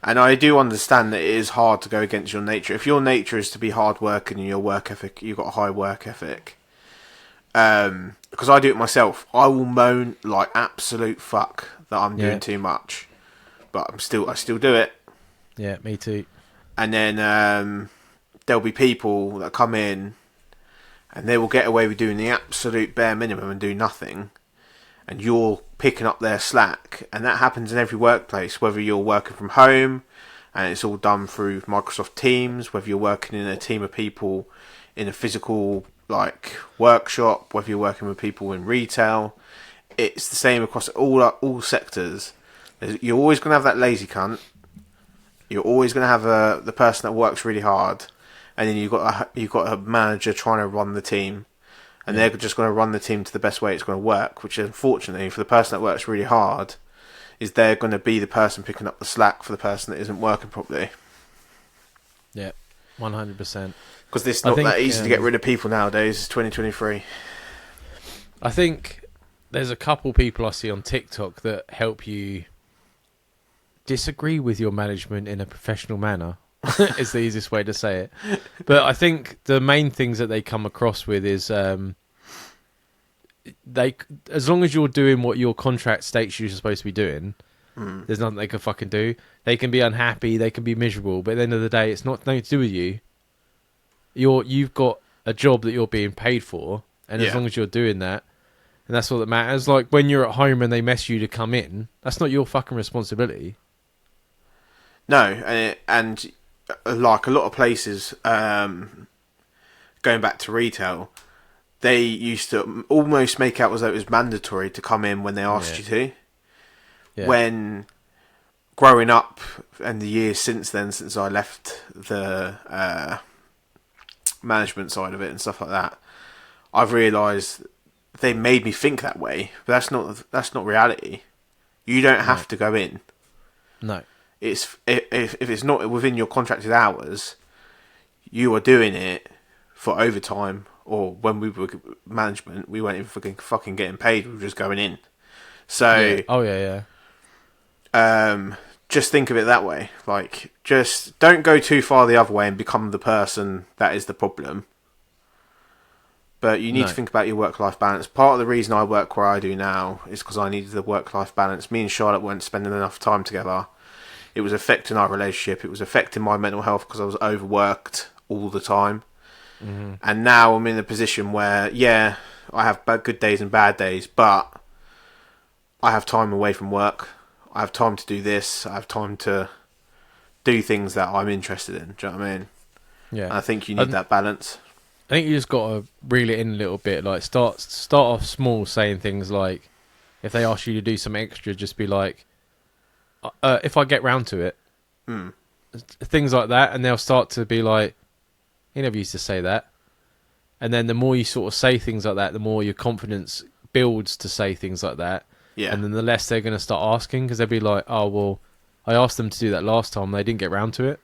And I do understand that it is hard to go against your nature. If your nature is to be hard working and your work ethic, you've got a high work ethic. Because I do it myself. I will moan like absolute fuck that I'm doing too much, but I still do it. Yeah, me too. And then there'll be people that come in and they will get away with doing the absolute bare minimum and do nothing, and you're picking up their slack. And that happens in every workplace, whether you're working from home and it's all done through Microsoft Teams, whether you're working in a team of people in a physical like workshop, whether you're working with people in retail. It's the same across all sectors. You're always going to have that lazy cunt. You're always going to have the person that works really hard, and then you've got a manager trying to run the team, and they're just going to run the team to the best way it's going to work, which unfortunately for the person that works really hard is they're going to be the person picking up the slack for the person that isn't working properly. Yeah, 100%. Because it's not that easy to get rid of people nowadays. It's 2023. I think there's a couple people I see on TikTok that help you disagree with your management in a professional manner. It's the easiest way to say it. But I think the main things that they come across with is as long as you're doing what your contract states you're supposed to be doing, there's nothing they can fucking do. They can be unhappy, they can be miserable, but at the end of the day, it's not nothing to do with you. You've got a job that you're being paid for, and as long as you're doing that, and that's all that matters. Like when you're at home and they mess you to come in, that's not your fucking responsibility. No, and like a lot of places, going back to retail, they used to almost make out as though it was mandatory to come in when they asked you to. Yeah. When growing up and the years since then, since I left the management side of it and stuff like that, I've realised they made me think that way, but that's not reality. You don't have to go in. No. It's if it's not within your contracted hours, you are doing it for overtime, or when we were management, we weren't even fucking getting paid. We were just going in. So just think of it that way. Like, just don't go too far the other way and become the person that is the problem. But you need to think about your work-life balance. Part of the reason I work where I do now is because I needed the work-life balance. Me and Charlotte weren't spending enough time together. It was affecting our relationship. It was affecting my mental health because I was overworked all the time. Mm-hmm. And now I'm in a position where, I have good days and bad days, but I have time away from work. I have time to do this. I have time to do things that I'm interested in. Do you know what I mean? Yeah. And I think you need that balance. I think you just got to reel it in a little bit. Like start off small, saying things like, if they ask you to do some extra, just be like, if I get round to it, things like that, and they'll start to be like, he never used to say that. And then the more you sort of say things like that, the more your confidence builds to say things like that. Yeah. And then the less they're going to start asking, because they'll be like, oh, well, I asked them to do that last time, they didn't get round to it.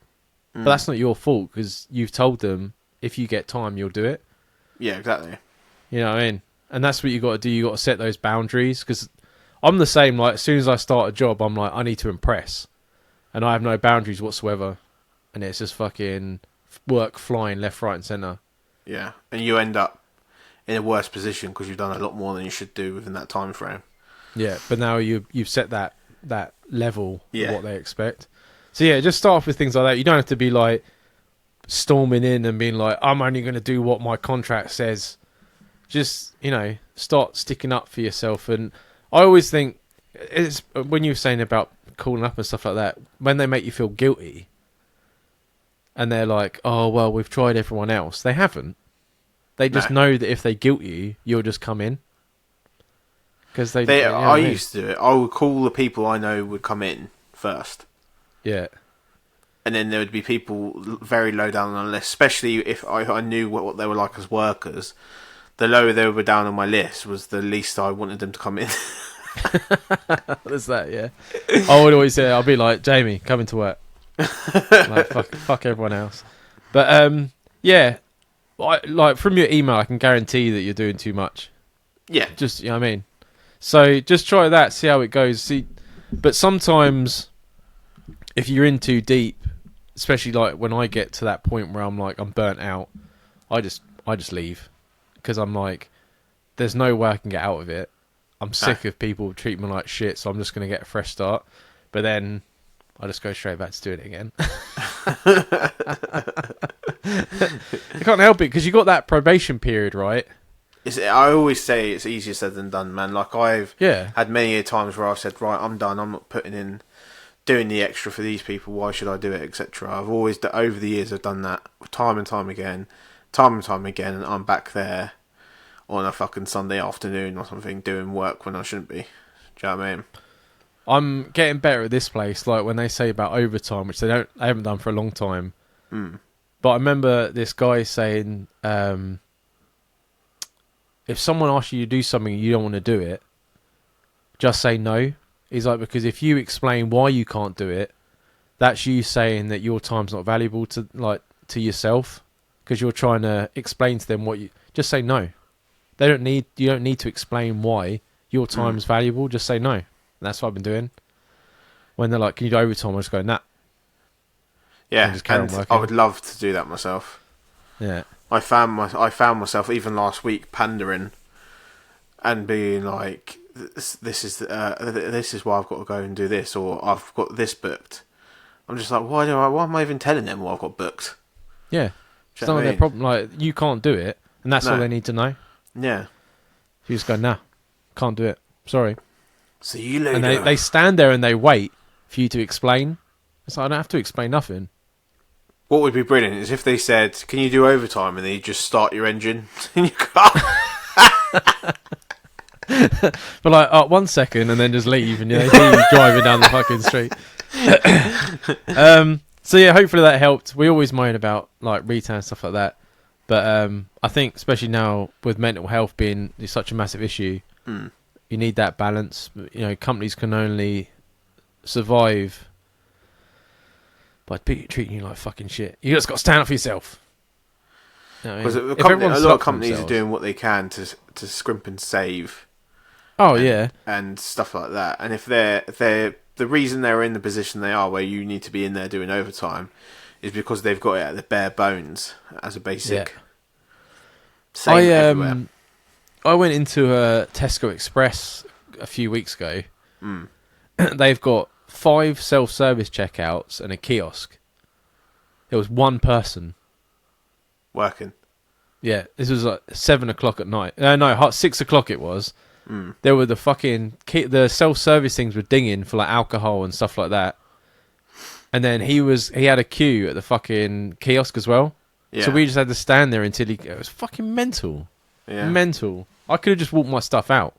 But that's not your fault, because you've told them if you get time, you'll do it. Yeah, exactly. You know what I mean? And that's what you got to do. You got to set those boundaries, because I'm the same. Like, as soon as I start a job, I'm like, I need to impress, and I have no boundaries whatsoever, and it's just fucking work flying left, right, and centre. Yeah, and you end up in a worse position because you've done a lot more than you should do within that time frame. Yeah, but now you've set that level of what they expect. So yeah, just start off with things like that. You don't have to be like storming in and being like, I'm only going to do what my contract says. Just, start sticking up for yourself. And I always think, it's when you were saying about calling up and stuff like that, when they make you feel guilty and they're like, oh, well, we've tried everyone else. They haven't. They just know that if they guilt you, you'll just come in. Because I used to do it. I would call the people I know would come in first. Yeah. And then there would be people very low down on the list, especially if I knew what they were like as workers. The lower they were down on my list was the least I wanted them to come in. There's that, yeah. I would always say, I'll be like, Jamie, come into work. Like, fuck everyone else. But, like from your email, I can guarantee that you're doing too much. Yeah. Just, you know what I mean? So just try that, see how it goes. But sometimes, if you're in too deep, especially like when I get to that point where I'm like, I'm burnt out, I just leave. Because I'm like, there's no way I can get out of it. I'm sick of people treating me like shit, so I'm just going to get a fresh start. But then I just go straight back to doing it again. You can't help it, because you got that probation period, right? I always say it's easier said than done, man. Like, I've had many times where I've said, right, I'm done. I'm not putting in, doing the extra for these people. Why should I do it, etc. I've always, over the years, I've done that time and time again, and I'm back there on a fucking Sunday afternoon or something doing work when I shouldn't be. Do you know what I mean? I'm getting better at this place. Like when they say about overtime, which they haven't done for a long time. But I remember this guy saying, if someone asks you to do something and you don't want to do it, just say no. He's like, because if you explain why you can't do it, that's you saying that your time's not valuable to yourself, because you're trying to explain to them what you. Just say no. You don't need to explain why your time's valuable. Just say no. And that's what I've been doing. When they're like, "Can you do overtime?" I just go, "Nah." Yeah, and I would love to do that myself. Yeah, I found myself even last week pandering and being like, "This is why I've got to go and do this, or I've got this booked." I'm just like, why am I even telling them what I've got booked? Yeah, it's not their problem. Like, you can't do it, and that's all they need to know. Yeah, you just go, "Nah, can't do it. Sorry." See you later. And they stand there and they wait for you to explain. It's like, I don't have to explain nothing. What would be brilliant is if they said, "Can you do overtime?" and then you just start your engine in your car. But like, 1 second, and then just leave, and you driving down the fucking street. So yeah, hopefully that helped. We always moan about like retail and stuff like that, but I think especially now with mental health being such a massive issue, you need that balance. Companies can only survive by treating you like fucking shit. You just got to stand up for yourself. Because a lot of companies are doing what they can to scrimp and save. Oh yeah, and stuff like that. And if they're the reason they're in the position they are, where you need to be in there doing overtime, is because they've got it at the bare bones as a basic. Yeah. Same everywhere. I went into a Tesco Express a few weeks ago. They've got 5 self-service checkouts and a kiosk. There was one person working. Yeah, this was like 7 o'clock at night. No, 6 o'clock it was. There were the self-service things were dinging for like alcohol and stuff like that. And then he had a queue at the fucking kiosk as well. Yeah. So we just had to stand there until it was fucking mental. Yeah. Mental. I could have just walked my stuff out.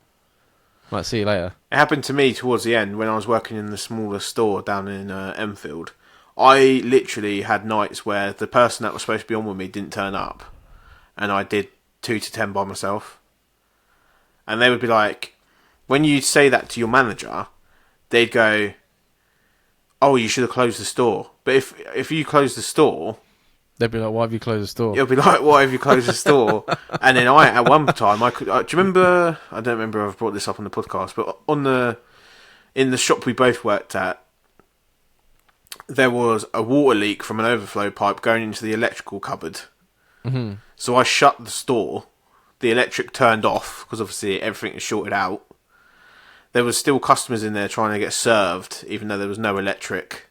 Like, see you later. It happened to me towards the end when I was working in the smaller store down in Enfield. I literally had nights where the person that was supposed to be on with me didn't turn up. And I did 2 to 10 by myself. And they would be like, when you say that to your manager, they'd go, "Oh, you should have closed the store." But if you close the store, they'd be like, "Why have you closed the store?" It'll be like, "Why have you closed the store?" And then at one time, do you remember? I don't remember if I've brought this up on the podcast, but in the shop we both worked at, there was a water leak from an overflow pipe going into the electrical cupboard. Mm-hmm. So I shut the store. The electric turned off because obviously everything is shorted out. There was still customers in there trying to get served, even though there was no electric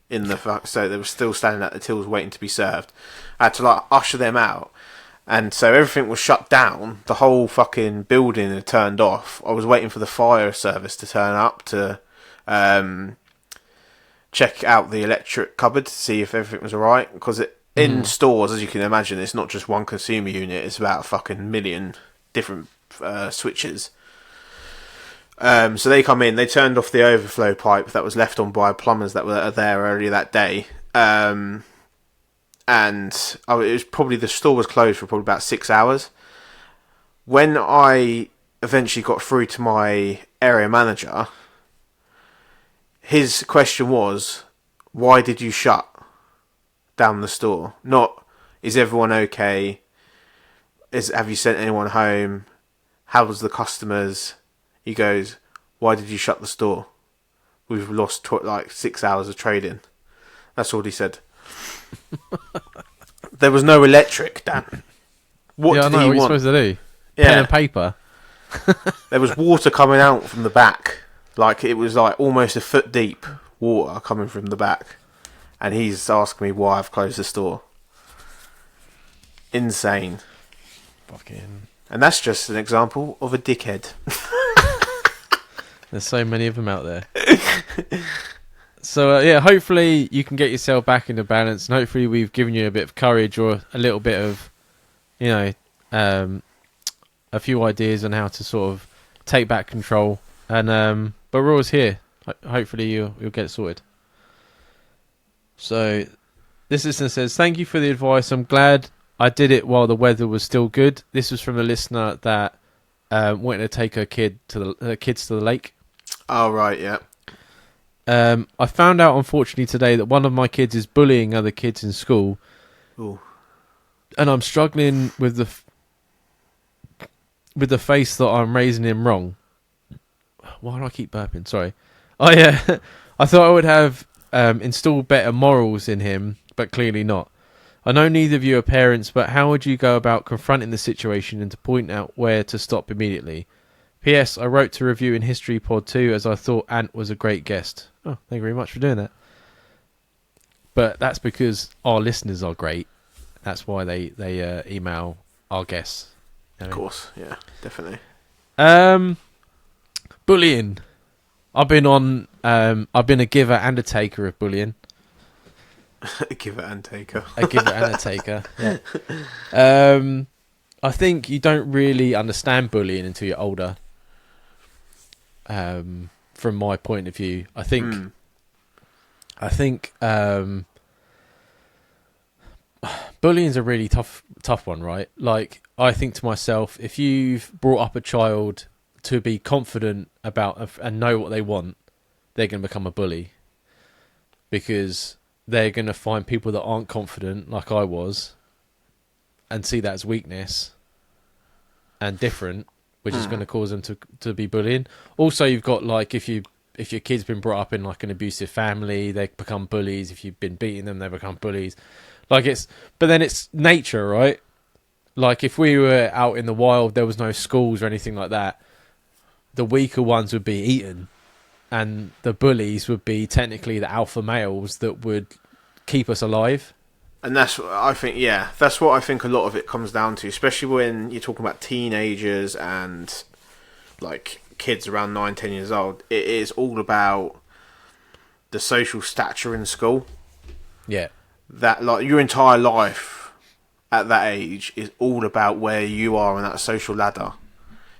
in so they were still standing at the tills waiting to be served. I had to like usher them out, and so everything was shut down. The whole fucking building had turned off. I was waiting for the fire service to turn up to check out the electric cupboard to see if everything was alright, because in stores, as you can imagine, it's not just one consumer unit, it's about a fucking million different switches. So they come in, they turned off the overflow pipe that was left on by plumbers that were there earlier that day. And it was probably, the store was closed for probably about 6 hours. When I eventually got through to my area manager, his question was, "Why did you shut down the store?" Not, "Is everyone okay? Have you sent anyone home? How was the customers?" He goes, "Why did you shut the store? We've lost 6 hours of trading." That's all he said. There was no electric, Dan. What did he want? What are you supposed to do? Pen and paper. There was water coming out from the back. Like, it was like almost a foot deep water coming from the back. And he's asking me why I've closed the store. Insane. Fucking. And that's just an example of a dickhead. There's so many of them out there. So, hopefully you can get yourself back into balance. And hopefully we've given you a bit of courage or a little bit of, a few ideas on how to sort of take back control. And but we're always here. Hopefully you'll get it sorted. So this listener says, "Thank you for the advice. I'm glad I did it while the weather was still good. This was from a listener that wanted to take her kids to the lake. Oh, right, yeah. I found out, unfortunately, today that one of my kids is bullying other kids in school. Ooh. And I'm struggling with the face that I'm raising him wrong. Why do I keep burping? Sorry. I thought I would have installed better morals in him, but clearly not. I know neither of you are parents, but how would you go about confronting the situation and to point out where to stop immediately? P.S. I wrote to review in History Pod 2 as I thought Ant was a great guest. Oh, thank you very much for doing that. But that's because our listeners are great. That's why they email our guests. Of course, yeah, definitely. Bullying. I've been a giver and a taker of bullying. A giver and taker. A giver and a taker. Yeah. I think you don't really understand bullying until you're older. From my point of view, I think bullying's a really tough one, right? Like, I think to myself, if you've brought up a child to be confident about and know what they want, they're going to become a bully, because they're going to find people that aren't confident, like I was, and see that as weakness and different, which is going to cause them to be bullying. Also, you've got, like, if your kid's been brought up in like an abusive family, they become bullies. If you've been beating them, they become bullies. But then it's nature, right? Like, if we were out in the wild, there was no schools or anything like that, the weaker ones would be eaten, and the bullies would be technically the alpha males that would keep us alive. And that's what I think, that's what I think a lot of it comes down to, especially when you're talking about teenagers and, like, kids around 9-10 years old. It is all about the social stature in school. Yeah. That, like, your entire life at that age is all about where you are on that social ladder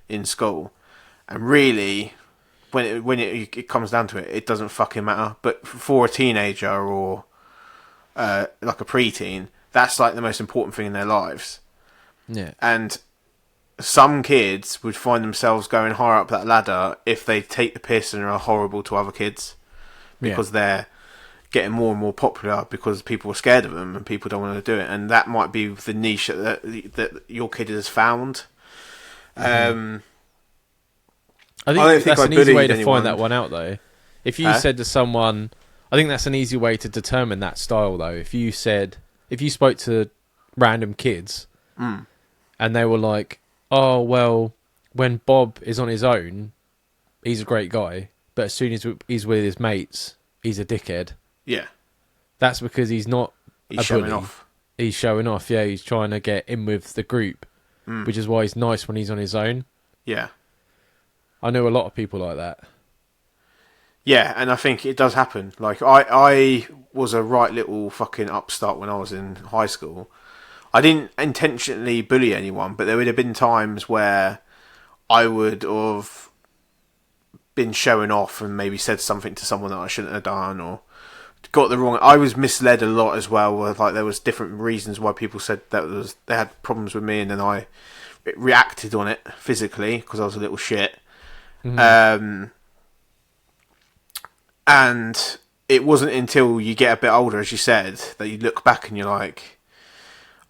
in school. And really, when it comes down to it, it doesn't fucking matter. But for a teenager or like a preteen, that's like the most important thing in their lives. Yeah. And some kids would find themselves going higher up that ladder if they take the piss and are horrible to other kids, because they're getting more and more popular because people are scared of them and people don't want to do it. And that might be the niche that your kid has found. I think that's an easy way to find that one out, though. If you said to someone, I think that's an easy way to determine that style, though. If you spoke to random kids and they were like, oh, well, when Bob is on his own, he's a great guy, but as soon as he's with his mates, he's a dickhead. Yeah. That's because he's not a showing bully. off. He's showing off, yeah. He's trying to get in with the group, which is why he's nice when he's on his own. Yeah. I know a lot of people like that. Yeah, and I think it does happen. Like, I was a right little fucking upstart when I was in high school. I didn't intentionally bully anyone, but there would have been times where I would have been showing off and maybe said something to someone that I shouldn't have done, or got the wrong... I was misled a lot as well, where, like, there was different reasons why people said that they had problems with me, and then I reacted on it physically because I was a little shit. And it wasn't until you get a bit older, as you said, that you look back and you're like,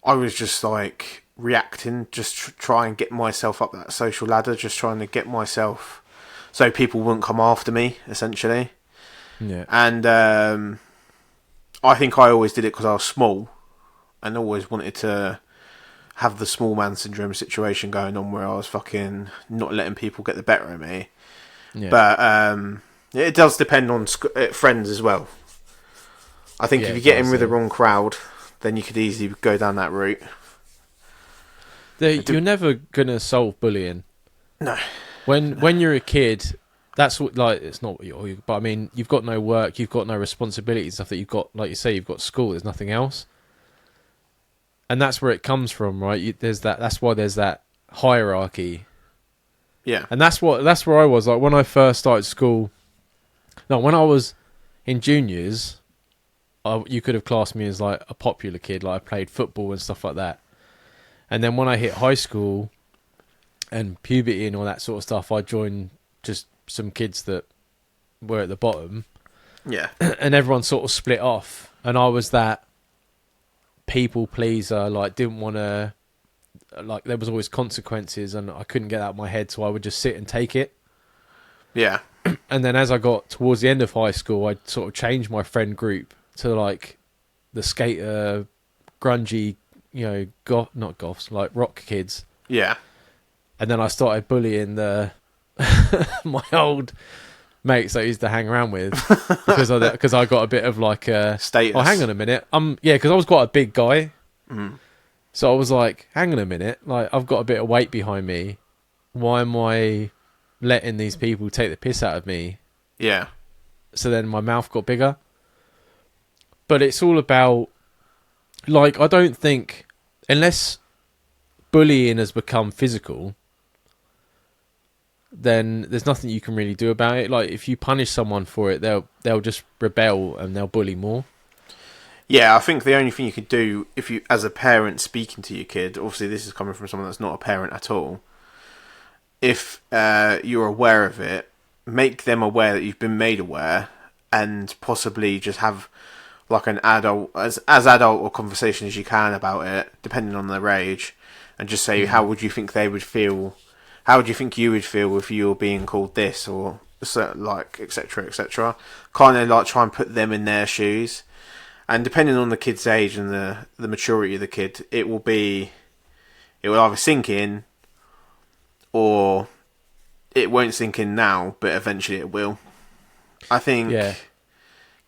I was just like reacting, just try and get myself up that social ladder, just trying to get myself so people wouldn't come after me, essentially. Yeah. And I think I always did it because I was small and always wanted to have the small man syndrome situation going on, where I was fucking not letting people get the better of me. Yeah. But it does depend on friends as well. I think if you get in with the wrong crowd, then you could easily go down that route. You're never gonna solve bullying. No. When you're a kid, that's what, like, it's not what you're... But I mean, you've got no work, you've got no responsibilities, stuff that you've got, like you say, you've got school. There's nothing else. And that's where it comes from, right? That's why there's that hierarchy. Yeah. And that's where I was. Like, when I first started school... No, when I was in juniors, you could have classed me as, like, a popular kid. Like, I played football and stuff like that. And then when I hit high school and puberty and all that sort of stuff, I joined just some kids that were at the bottom. Yeah. And everyone sort of split off. And I was that people pleaser, like, didn't want to, like, there was always consequences and I couldn't get that out of my head, so I would just sit and take it. Yeah. And then as I got towards the end of high school, I sort of changed my friend group to, like, the skater, grungy, you know, not goths, like rock kids. Yeah. And then I started bullying my old mates that I used to hang around with because I got a bit of like a status. Oh, hang on a minute. Because I was quite a big guy. Mm. So I was like, hang on a minute. Like, I've got a bit of weight behind me. Why am I letting these people take the piss out of me? Yeah. So then my mouth got bigger. But it's all about, like, I don't think, unless bullying has become physical, then there's nothing you can really do about it. Like, if you punish someone for it, they'll just rebel and they'll bully more. Yeah, I think the only thing you could do, if you, as a parent speaking to your kid, obviously this is coming from someone that's not a parent at all, if you're aware of it, make them aware that you've been made aware, and possibly just have like an adult, as adult a conversation as you can about it, depending on their age, and just say, how would you think they would feel? How would you think you would feel if you were being called this, or like, etc., etc. Kind of like try and put them in their shoes, and depending on the kid's age and the maturity of the kid, it will either sink in, or it won't sink in now, but eventually it will. I think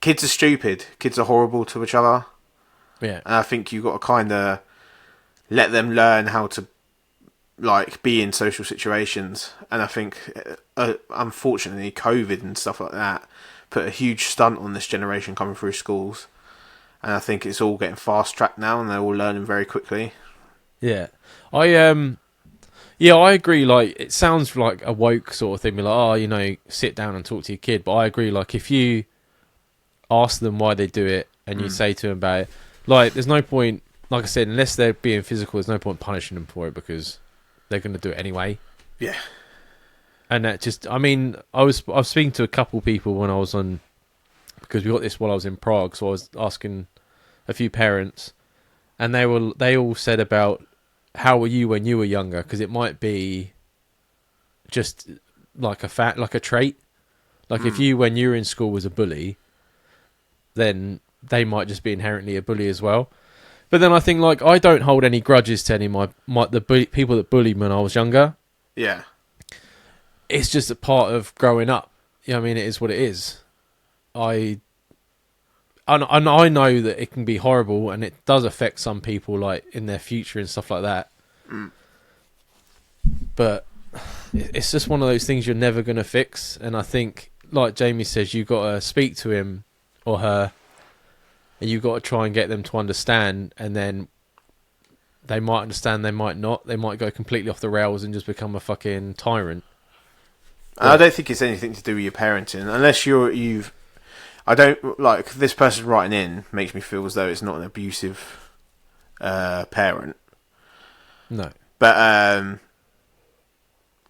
kids are stupid. Kids are horrible to each other. Yeah, and I think you've got to kind of let them learn how to, like, be in social situations. And I think, unfortunately, COVID and stuff like that put a huge stunt on this generation coming through schools. And I think it's all getting fast-tracked now, and they're all learning very quickly. Yeah. I agree. Like, it sounds like a woke sort of thing. Be like, oh, you know, sit down and talk to your kid. But I agree. Like, if you ask them why they do it and you say to them about it, like, there's no point, like I said, unless they're being physical, there's no point punishing them for it because they're going to do it anyway. Yeah. And that just, I mean, I was speaking to a couple people when I was on, because we got this while I was in Prague, so I was asking a few parents, and they all said about, how were you when you were younger? Because it might be just like a trait. Like, if you, when you were in school, was a bully, then they might just be inherently a bully as well. But then I think, like, I don't hold any grudges to any of people that bullied me when I was younger. Yeah. It's just a part of growing up. You know what I mean? It is what it is. I know that it can be horrible, and it does affect some people, like, in their future and stuff like that. Mm. But it's just one of those things you're never going to fix. And I think, like Jamie says, you've got to speak to him or her, and you've got to try and get them to understand. And then they might understand, they might not. They might go completely off the rails and just become a fucking tyrant. I don't think it's anything to do with your parenting, unless you've. I don't, like, this person writing in makes me feel as though it's not an abusive parent. No. But,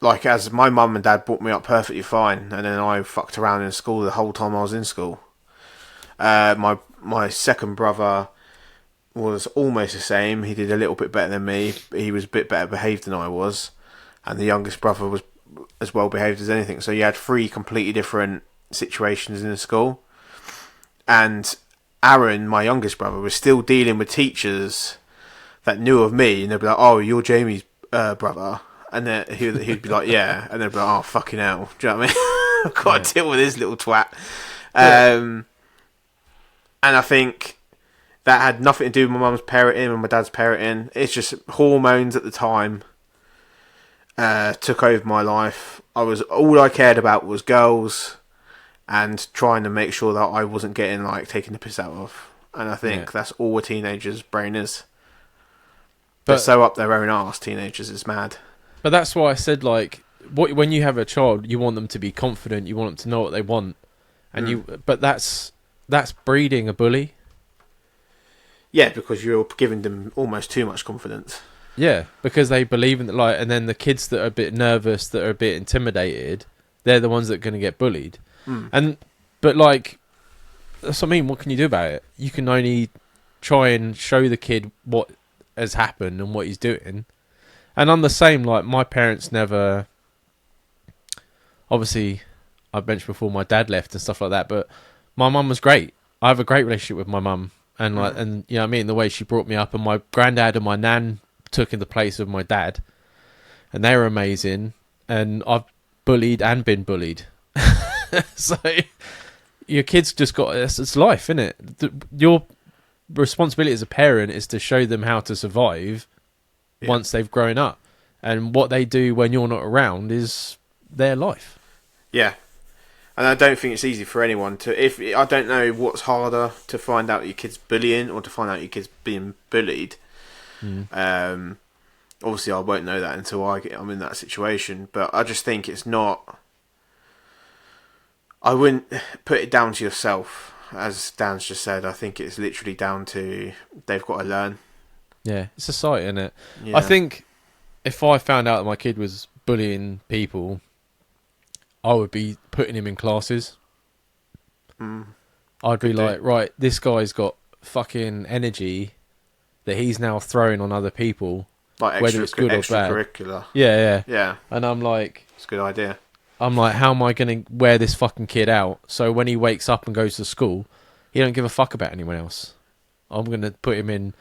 like, as my mum and dad brought me up perfectly fine, and then I fucked around in school the whole time I was in school. My second brother was almost the same. He did a little bit better than me, but he was a bit better behaved than I was. And the youngest brother was as well behaved as anything. So you had 3 completely different situations in the school. And Aaron, my youngest brother, was still dealing with teachers that knew of me, and they'd be like, "Oh, you're Jamie's brother," and then he'd be like, "Yeah," and they'd be like, "Oh, fucking hell," do you know what I mean? I've got to deal with this little twat. And I think that had nothing to do with my mum's parenting and my dad's parenting. It's just hormones at the time took over my life. All I cared about was girls, and trying to make sure that I wasn't getting, like, taken the piss out of. And I think that's all a teenager's brain is. They're so up their own arse, teenagers. It's mad. But that's why I said, like, when you have a child, you want them to be confident. You want them to know what they want, and But that's breeding a bully. Yeah, because you're giving them almost too much confidence. Yeah, because they believe in and then the kids that are a bit nervous, that are a bit intimidated, they're the ones that are going to get bullied. Mm. But like, that's what I mean. What can you do about it? You can only try and show the kid what has happened and what he's doing. And I'm the same. Like, my parents never. Obviously, I've mentioned before my dad left and stuff like that, but my mum was great. I have a great relationship with my mum, and and you know what I mean, the way she brought me up, and my granddad and my nan took in the place of my dad, and they were amazing. And I've bullied and been bullied, so your kids just got it's life, isn't it? Your responsibility as a parent is to show them how to survive once they've grown up, and what they do when you're not around is their life. Yeah. And I don't think it's easy for anyone to. I don't know what's harder, to find out your kid's bullying or to find out your kid's being bullied. Obviously, I won't know that until I'm in that situation. But I just think it's not. I wouldn't put it down to yourself, as Dan's just said. I think it's literally down to they've got to learn. Yeah, it's society, isn't it? Yeah. I think if I found out that my kid was bullying people, I would be putting him in classes. I'd be like, right, this guy's got fucking energy that he's now throwing on other people, like whether it's good or bad. Extracurricular. Yeah. And I'm like, it's a good idea. I'm like, how am I going to wear this fucking kid out so when he wakes up and goes to school, he don't give a fuck about anyone else? I'm going to put him in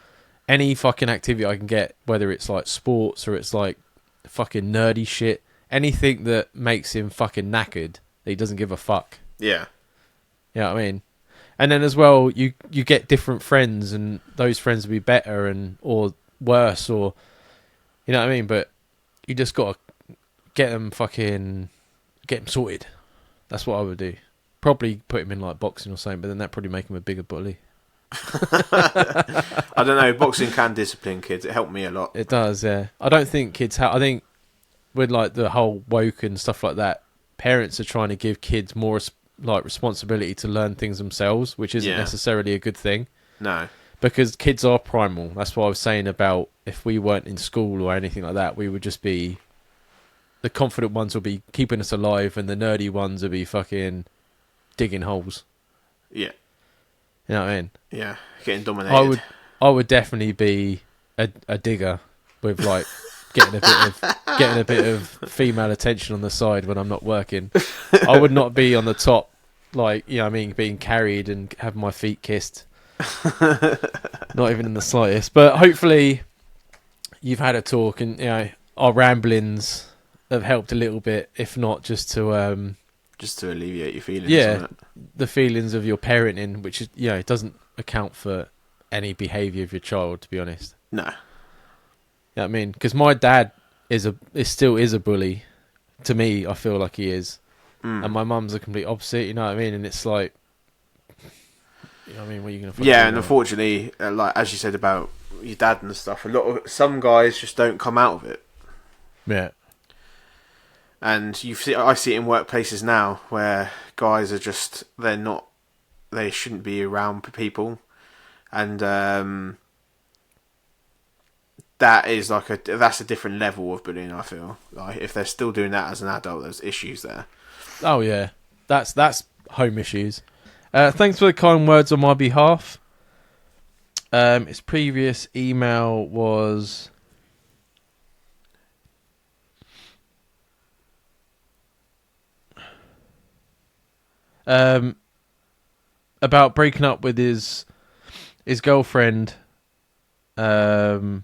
any fucking activity I can get, whether it's like sports or it's like fucking nerdy shit. Anything that makes him fucking knackered, that he doesn't give a fuck. Yeah. You know what I mean? And then as well, you get different friends, and those friends will be better or worse, or you know what I mean? But you just got to get them sorted. That's what I would do. Probably put him in like boxing or something, but then that'd probably make him a bigger bully. I don't know. Boxing can discipline kids. It helped me a lot. It does, yeah. I don't think kids I think with like the whole woke and stuff like that, parents are trying to give kids more like responsibility to learn things themselves, which isn't necessarily a good thing. No. Because kids are primal. That's what I was saying about if we weren't in school or anything like that, we would just be... The confident ones will be keeping us alive, and the nerdy ones will be fucking digging holes. Yeah. You know what I mean? Yeah, getting dominated. I would definitely be a digger with like getting a bit of female attention on the side when I'm not working. I would not be on the top, like, you know what I mean, being carried and having my feet kissed. Not even in the slightest. But hopefully you've had a talk, and you know our ramblings have helped a little bit, if not just to alleviate your feelings. Yeah, the feelings of your parenting, which is, you know, it doesn't account for any behaviour of your child, to be honest. No. You know what I mean? Because my dad still is a bully. To me, I feel like he is. And my mum's the complete opposite, you know what I mean? And it's like, you know what I mean? What are you going to do? Yeah, and unfortunately, like as you said about your dad and stuff, some guys just don't come out of it. Yeah. And I see it in workplaces now where guys are just, they shouldn't be around people. And that is that's a different level of bullying, I feel. Like if they're still doing that as an adult, there's issues there. Oh yeah. That's home issues. Thanks for the kind words on my behalf. His previous email was... about breaking up with his girlfriend, and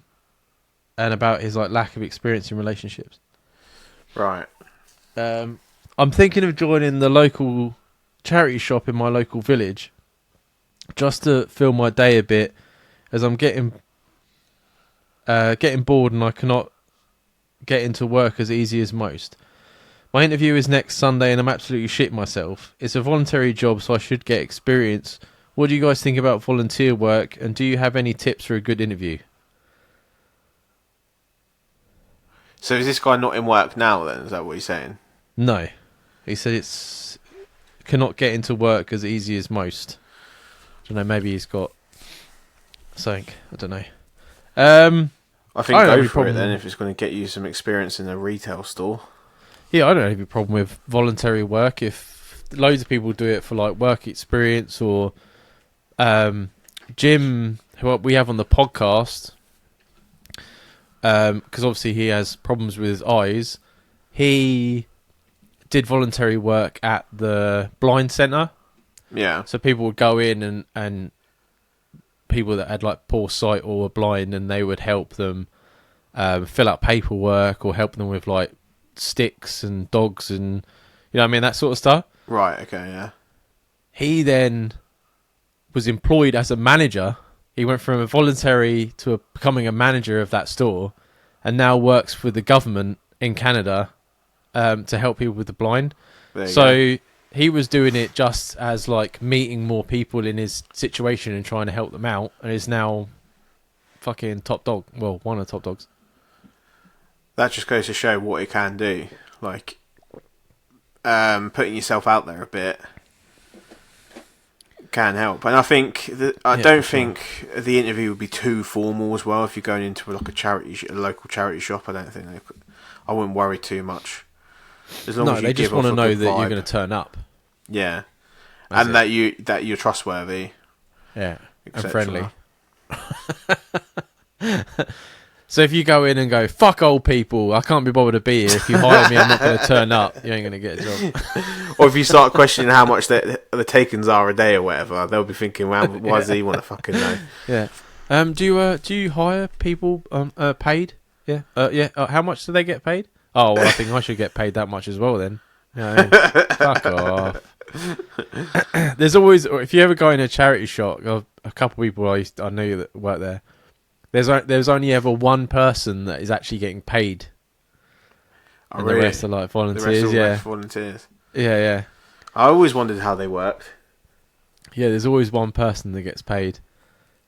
about his like lack of experience in relationships. Right. I'm thinking of joining the local charity shop in my local village, just to fill my day a bit, as I'm getting bored and I cannot get into work as easy as most. My interview is next Sunday and I'm absolutely shitting myself. It's a voluntary job, so I should get experience. What do you guys think about volunteer work, and do you have any tips for a good interview? So is this guy not in work now then? Is that what he's saying? No. He said cannot get into work as easy as most. I don't know, maybe he's got something. I don't know. I think I don't have go any for it problem. then if it's going to get you some experience in a retail store. Yeah, I don't have any problem with voluntary work if loads of people do it for like work experience or Jim, who we have on the podcast, because obviously he has problems with his eyes. He did voluntary work at the blind centre. Yeah. So people would go in and people that had like poor sight or were blind, and they would help them fill out paperwork or help them with like sticks and dogs and you know what I mean, that sort of stuff. Right, okay, yeah. He then was employed as a manager. He went from a voluntary to becoming a manager of that store, and now works for the government in Canada to help people with the blind. So he was doing it just as like meeting more people in his situation and trying to help them out, and is now fucking top dog. Well, one of the top dogs. That just goes to show what it can do. Like, putting yourself out there a bit can help. And I think I don't think the interview would be too formal as well if you're going into like a local charity shop. I don't think I wouldn't worry too much. As long as you they just want to know that you're going to turn up. Yeah, That's and that you're trustworthy. Yeah, and friendly. So if you go in and go, fuck old people, I can't be bothered to be here. If you hire me, I'm not going to turn up. You ain't going to get a job. Or if you start questioning how much the takings are a day or whatever, they'll be thinking, well, why does he want to fucking know? Yeah. Do you hire people paid? Yeah. How much do they get paid? Oh, well, I think I should get paid that much as well then. Fuck off. There's always, if you ever go in a charity shop, a couple of people I knew that work there. There's only ever one person that is actually getting paid. Oh, and really? The rest are like volunteers. The rest are yeah, volunteers. Yeah. I always wondered how they worked. Yeah, there's always one person that gets paid.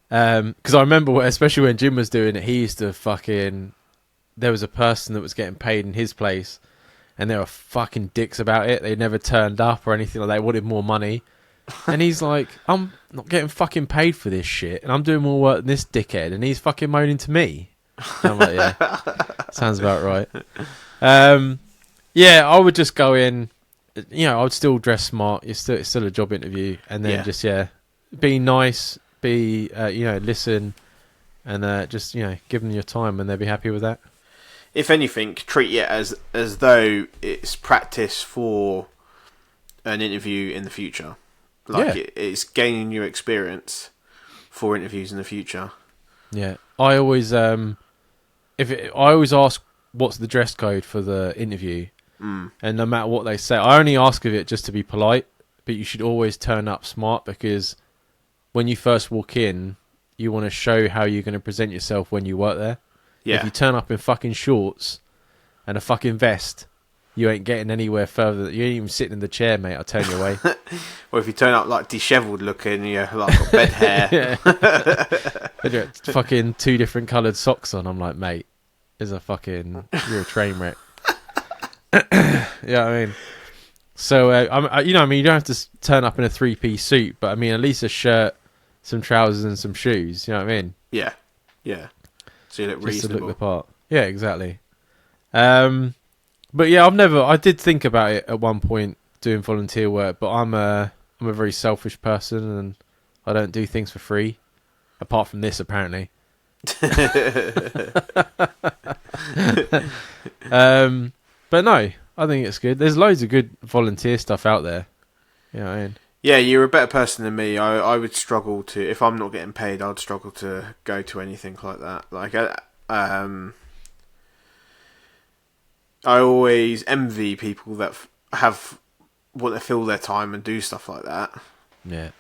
Because I remember, especially when Jim was doing it, he used to fucking. There was a person that was getting paid in his place, and they were fucking dicks about it. They never turned up or anything like that. They wanted more money. And he's like, I'm not getting fucking paid for this shit, and I'm doing more work than this dickhead, and he's fucking moaning to me. And I'm like, yeah, sounds about right. Yeah, I would just go in, I would still dress smart. It's still a job interview, and then just be nice, listen, and just give them your time, and they'll be happy with that. If anything, treat it as though it's practice for an interview in the future. It's gaining your experience for interviews in the future. Yeah, I always I always ask what's the dress code for the interview, and no matter what they say, I only ask of it just to be polite. But you should always turn up smart, because when you first walk in, you want to show how you're going to present yourself when you work there. Yeah. If you turn up in fucking shorts and a fucking vest, you ain't getting anywhere further. You ain't even sitting in the chair, mate. I'll turn you away. Or if you turn up like dishevelled looking, like got bed hair. Fucking 2 different coloured socks on. I'm like, mate, you're a train wreck. Yeah, I mean. So, you don't have to turn up in a 3-piece suit, but I mean, at least a shirt, some trousers, and some shoes. You know what I mean? Yeah. So you look reasonable. Just to look the part. Yeah, exactly. But yeah, I did think about it at one point, doing volunteer work, but I'm a very selfish person, and I don't do things for free, apart from this apparently. But no, I think it's good. There's loads of good volunteer stuff out there. You know what I mean? Yeah, you're a better person than me. I would struggle to, if I'm not getting paid, I'd struggle to go to anything like that. Like, I always envy people that want to fill their time and do stuff like that. Yeah.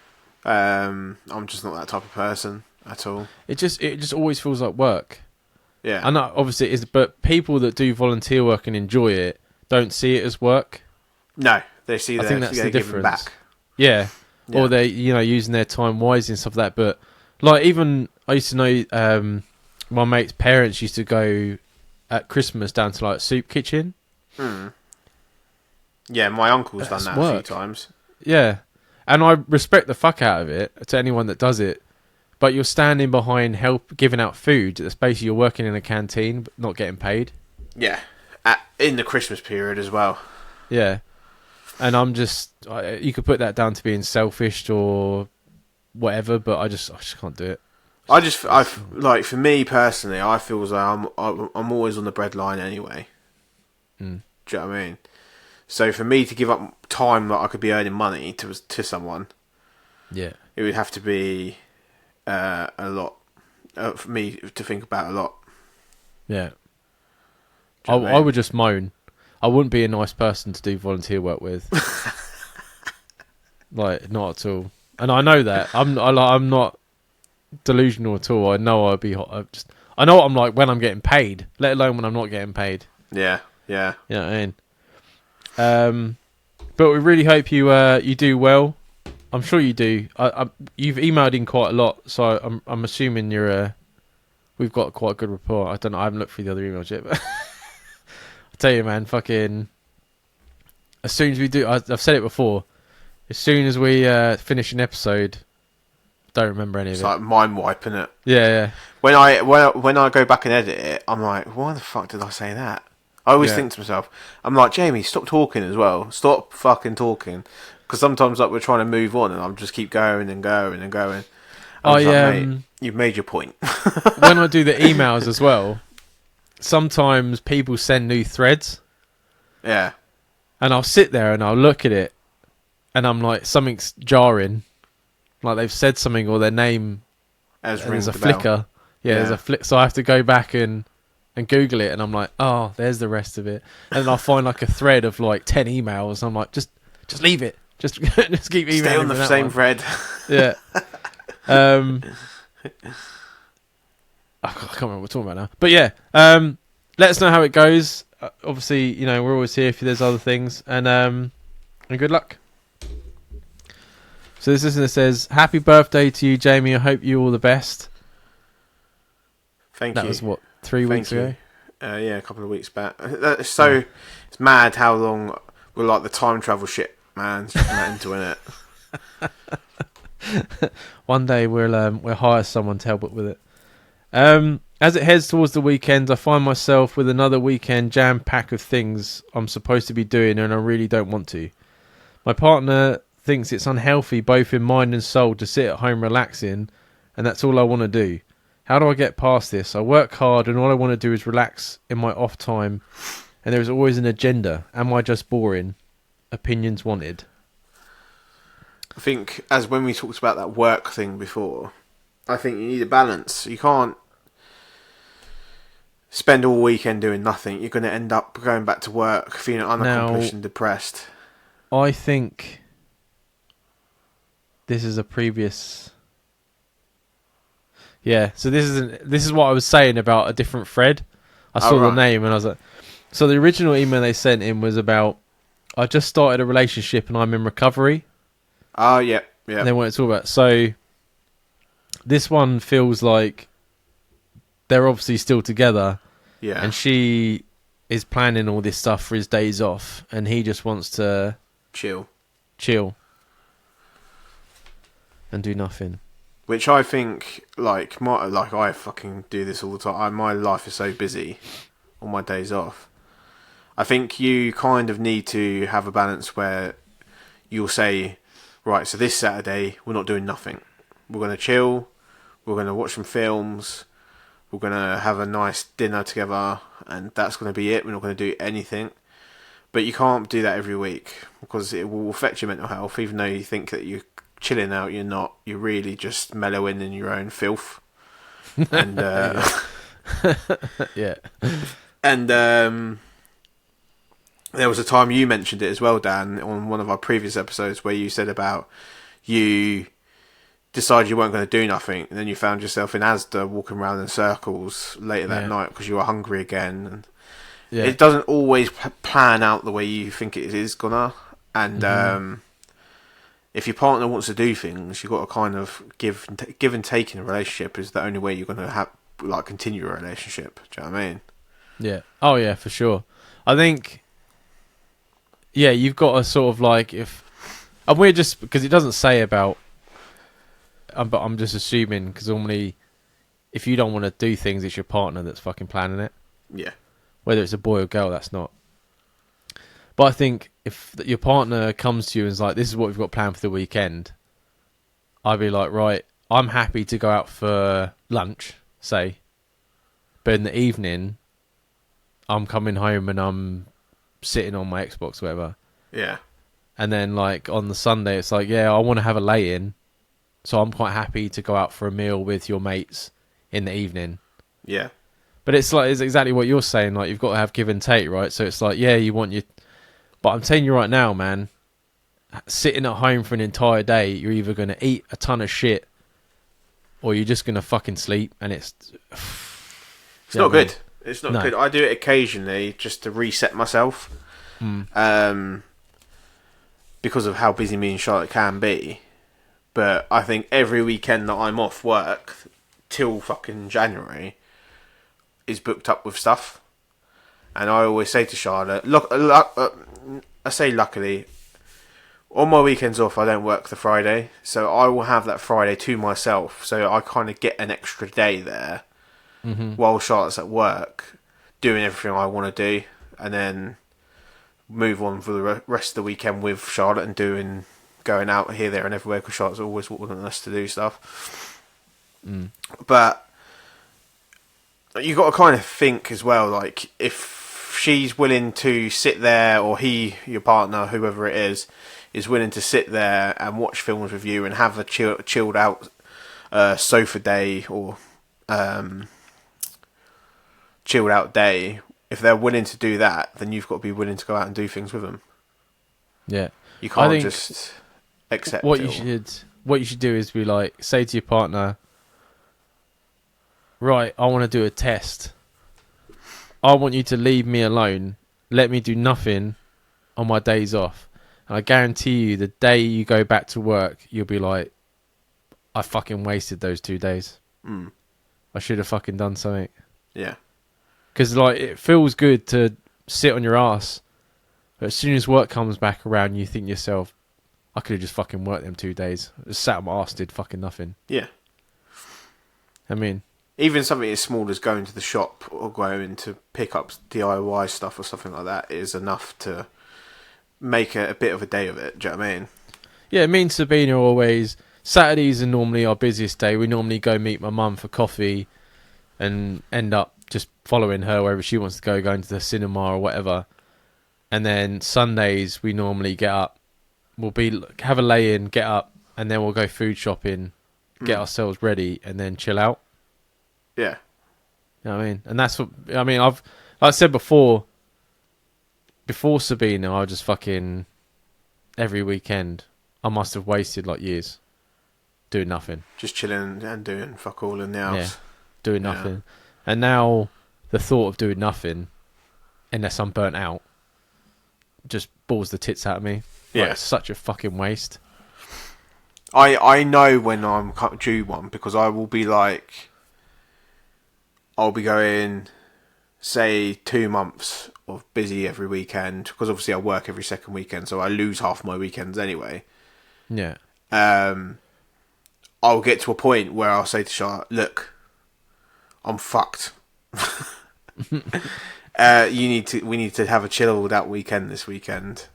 I'm just not that type of person at all. It just always feels like work. Yeah. I know, obviously it is, but people that do volunteer work and enjoy it don't see it as work. No, they see I think that's the difference. Back. Yeah. Or they're using their time wisely and stuff like that. But like, even I used to know my mate's parents used to go at Christmas down to like soup kitchen. Yeah, my uncle's done that a few times. Yeah, and I respect the fuck out of it to anyone that does it, but you're standing behind giving out food. That's basically you're working in a canteen, but not getting paid. Yeah, in the Christmas period as well. Yeah, and I'm just you could put that down to being selfish or whatever, but I just can't do it. I like for me personally, I feel as though I'm always on the breadline anyway. Mm. Do you know what I mean? So for me to give up time that I could be earning money to someone, yeah, it would have to be a lot for me to think about a lot. Yeah, I I would just moan. I wouldn't be a nice person to do volunteer work with. Like, not at all. And I know that I'm not delusional at all. I know I'd be hot. I know what I'm like when I'm getting paid, let alone when I'm not getting paid. Yeah. You know what I mean? But we really hope you do well. I'm sure you do. You've emailed in quite a lot, so I'm assuming we've got quite a good rapport. I don't know. I haven't looked through the other emails yet, but I tell you, man, fucking. As soon as we do, I've said it before. As soon as we finish an episode, don't remember any of it. It's like mind wiping it. Yeah. When I go back and edit it, I'm like, why the fuck did I say that? I always think to myself, I'm like, Jamie, stop talking as well. Stop fucking talking. Because sometimes like we're trying to move on and I'm just keep going and going and going. Mate, you've made your point. When I do the emails as well, sometimes people send new threads. Yeah. And I'll sit there and I'll look at it and I'm like, something's jarring. Like they've said something or their name. There's a flicker. Yeah, there's a flick. So I have to go back and Google it and I'm like, oh, there's the rest of it. And then I'll find like a thread of like 10 emails. And I'm like, just leave it. Just keep emailing. Stay on the same thread. Yeah. I can't remember what we're talking about now. But yeah, let us know how it goes. Obviously, you know, we're always here if there's other things. And good luck. So this listener says, happy birthday to you, Jamie. I hope you all the best. Thank you. That was what, 3 weeks ago? Yeah, a couple of weeks back. So it's mad how long we're like the time travel shit, man. It's just mental, isn't it? One day we'll hire someone to help it with it. As it heads towards the weekend, I find myself with another weekend jam-pack of things I'm supposed to be doing and I really don't want to. My partner thinks it's unhealthy both in mind and soul to sit at home relaxing, and that's all I want to do. How do I get past this? I work hard and all I want to do is relax in my off time, and there is always an agenda. Am I just boring? Opinions wanted. I think, as when we talked about that work thing before, I think you need a balance. You can't spend all weekend doing nothing. You're going to end up going back to work feeling unaccomplished and depressed. I think this is a previous... Yeah, so this is what I was saying about a different thread. I saw the name and I was like... So the original email they sent in was about, I just started a relationship and I'm in recovery. Oh, yeah. And then what it's all about. So this one feels like they're obviously still together. Yeah. And she is planning all this stuff for his days off and he just wants to... Chill. And do nothing. Which I think, like I fucking do this all the time. My life is so busy on my days off. I think you kind of need to have a balance where you'll say, right, so this Saturday we're not doing nothing. We're going to chill. We're going to watch some films. We're going to have a nice dinner together, and that's going to be it. We're not going to do anything. But you can't do that every week because it will affect your mental health. Even though you think that you're chilling out, you're not. You're really just mellowing in your own filth. And yeah. And there was a time you mentioned it as well, Dan, on one of our previous episodes where you said about you decided you weren't going to do nothing, and then you found yourself in Asda walking around in circles later that night because you were hungry again. And it doesn't always plan out the way you think it is gonna. And if your partner wants to do things, you've got to kind of give and take in a relationship is the only way you're going to have continue a relationship. Do you know what I mean? Yeah. Oh yeah, for sure. I think. Yeah, you've got to sort of like and we're just because it doesn't say about but I'm just assuming because normally, if you don't want to do things, it's your partner that's fucking planning it. Yeah. Whether it's a boy or girl, that's not. But I think if your partner comes to you and is like, "This is what we've got planned for the weekend," I'd be like, "Right, I'm happy to go out for lunch, say, but in the evening, I'm coming home and I'm sitting on my Xbox, or whatever." Yeah. And then like on the Sunday, it's like, "Yeah, I want to have a lay-in, so I'm quite happy to go out for a meal with your mates in the evening." Yeah. But it's like it's exactly what you're saying. Like you've got to have give and take, right? So it's like, yeah, you want your, but I'm telling you right now, man, sitting at home for an entire day, you're either going to eat a ton of shit, or you're just going to fucking sleep, and it's not good. It's not No. good. I do it occasionally just to reset myself, because of how busy me and Charlotte can be. But I think every weekend that I'm off work till fucking January is booked up with stuff. And I always say to Charlotte, I say luckily, on my weekends off I don't work the Friday, so I will have that Friday to myself, so I kind of get an extra day there while Charlotte's at work doing everything I want to do, and then move on for the rest of the weekend with Charlotte and going out here, there and everywhere, because Charlotte's always wanting us to do stuff. But you got to kind of think as well, like if she's willing to sit there, or he, your partner, whoever it is willing to sit there and watch films with you and have a chilled out sofa day, or chilled out day. If they're willing to do that, then you've got to be willing to go out and do things with them. Yeah, you can't just accept what you should do is be like, say to your partner, right, I want to do a test. I want you to leave me alone. Let me do nothing on my days off. And I guarantee you, the day you go back to work, you'll be like, I fucking wasted those 2 days. I should have fucking done something. Yeah. Because like, it feels good to sit on your ass. But as soon as work comes back around, you think to yourself, I could have just fucking worked them 2 days. Just sat on my ass, did fucking nothing. Yeah. I mean, even something as small as going to the shop or going to pick up DIY stuff or something like that is enough to make a bit of a day of it. Do you know what I mean? Yeah, me and Sabina always... Saturdays are normally our busiest day. We normally go meet my mum for coffee and end up just following her wherever she wants to go, going to the cinema or whatever. And then Sundays, we normally get up. We'll have a lay-in, get up, and then we'll go food shopping, get ourselves ready, and then chill out. Yeah. You know what I mean? And that's what... I mean, like I said before Sabina, I just fucking... Every weekend, I must have wasted like years doing nothing. Just chilling and doing fuck all in the house. Yeah, doing nothing. And now, the thought of doing nothing, unless I'm burnt out, just balls the tits out of me. Yeah. Like, it's such a fucking waste. I know when I'm due one, because I will be like... I'll be going, say, 2 months of busy every weekend, because obviously I work every second weekend, so I lose half my weekends anyway. Yeah. I'll get to a point where I'll say to Charlotte, look, I'm fucked. We need to have a chill that weekend this weekend.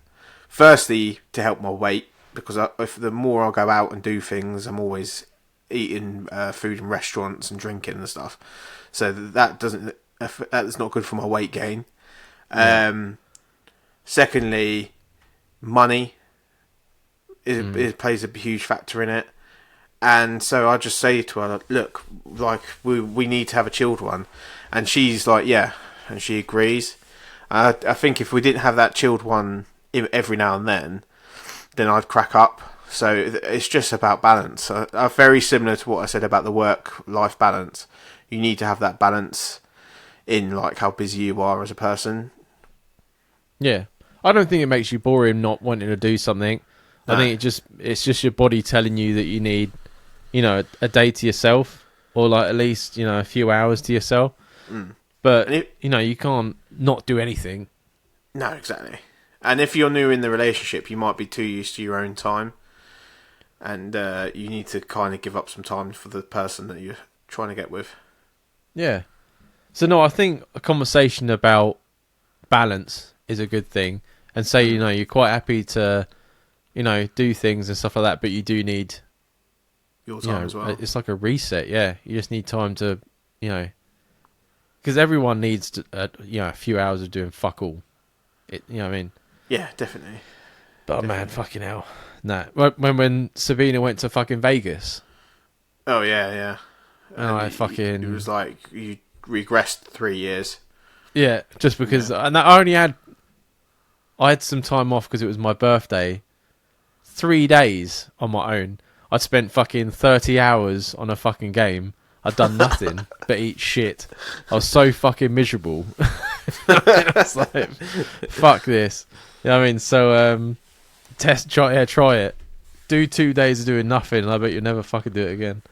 Firstly, to help my weight, because if the more I go out and do things, I'm always eating food in restaurants and drinking and stuff. So that's not good for my weight gain. Yeah. Secondly, money it plays a huge factor in it. And so I just say to her, look, like we need to have a chilled one. And she's like, yeah, and she agrees. I think if we didn't have that chilled one every now and then I'd crack up. So it's just about balance. Very similar to what I said about the work-life balance. You need to have that balance in like how busy you are as a person. Yeah. I don't think it makes you boring not wanting to do something. No. I think it's just your body telling you that you need, a day to yourself, or like at least, a few hours to yourself. But, you can't not do anything. No, exactly. And if you're new in the relationship, you might be too used to your own time. and you need to kind of give up some time for the person that you're trying to get with. Yeah. So no, I think a conversation about balance is a good thing, and say you're quite happy to do things and stuff like that, but you do need Your time as well. It's like a reset. Yeah, you just need time to because everyone needs to, a few hours of doing fuck all. What I mean? Yeah, definitely. But man, fucking hell. Nah. When Sabina went to fucking Vegas. Oh, yeah. Oh, It was like you regressed 3 years. Yeah, just because... Yeah. And I had some time off because it was my birthday. 3 days on my own. I'd spent fucking 30 hours on a fucking game. I'd done nothing but eat shit. I was so fucking miserable. I was like, fuck this. You know what I mean? So, try it. Do 2 days of doing nothing, and I bet you'll never fucking do it again.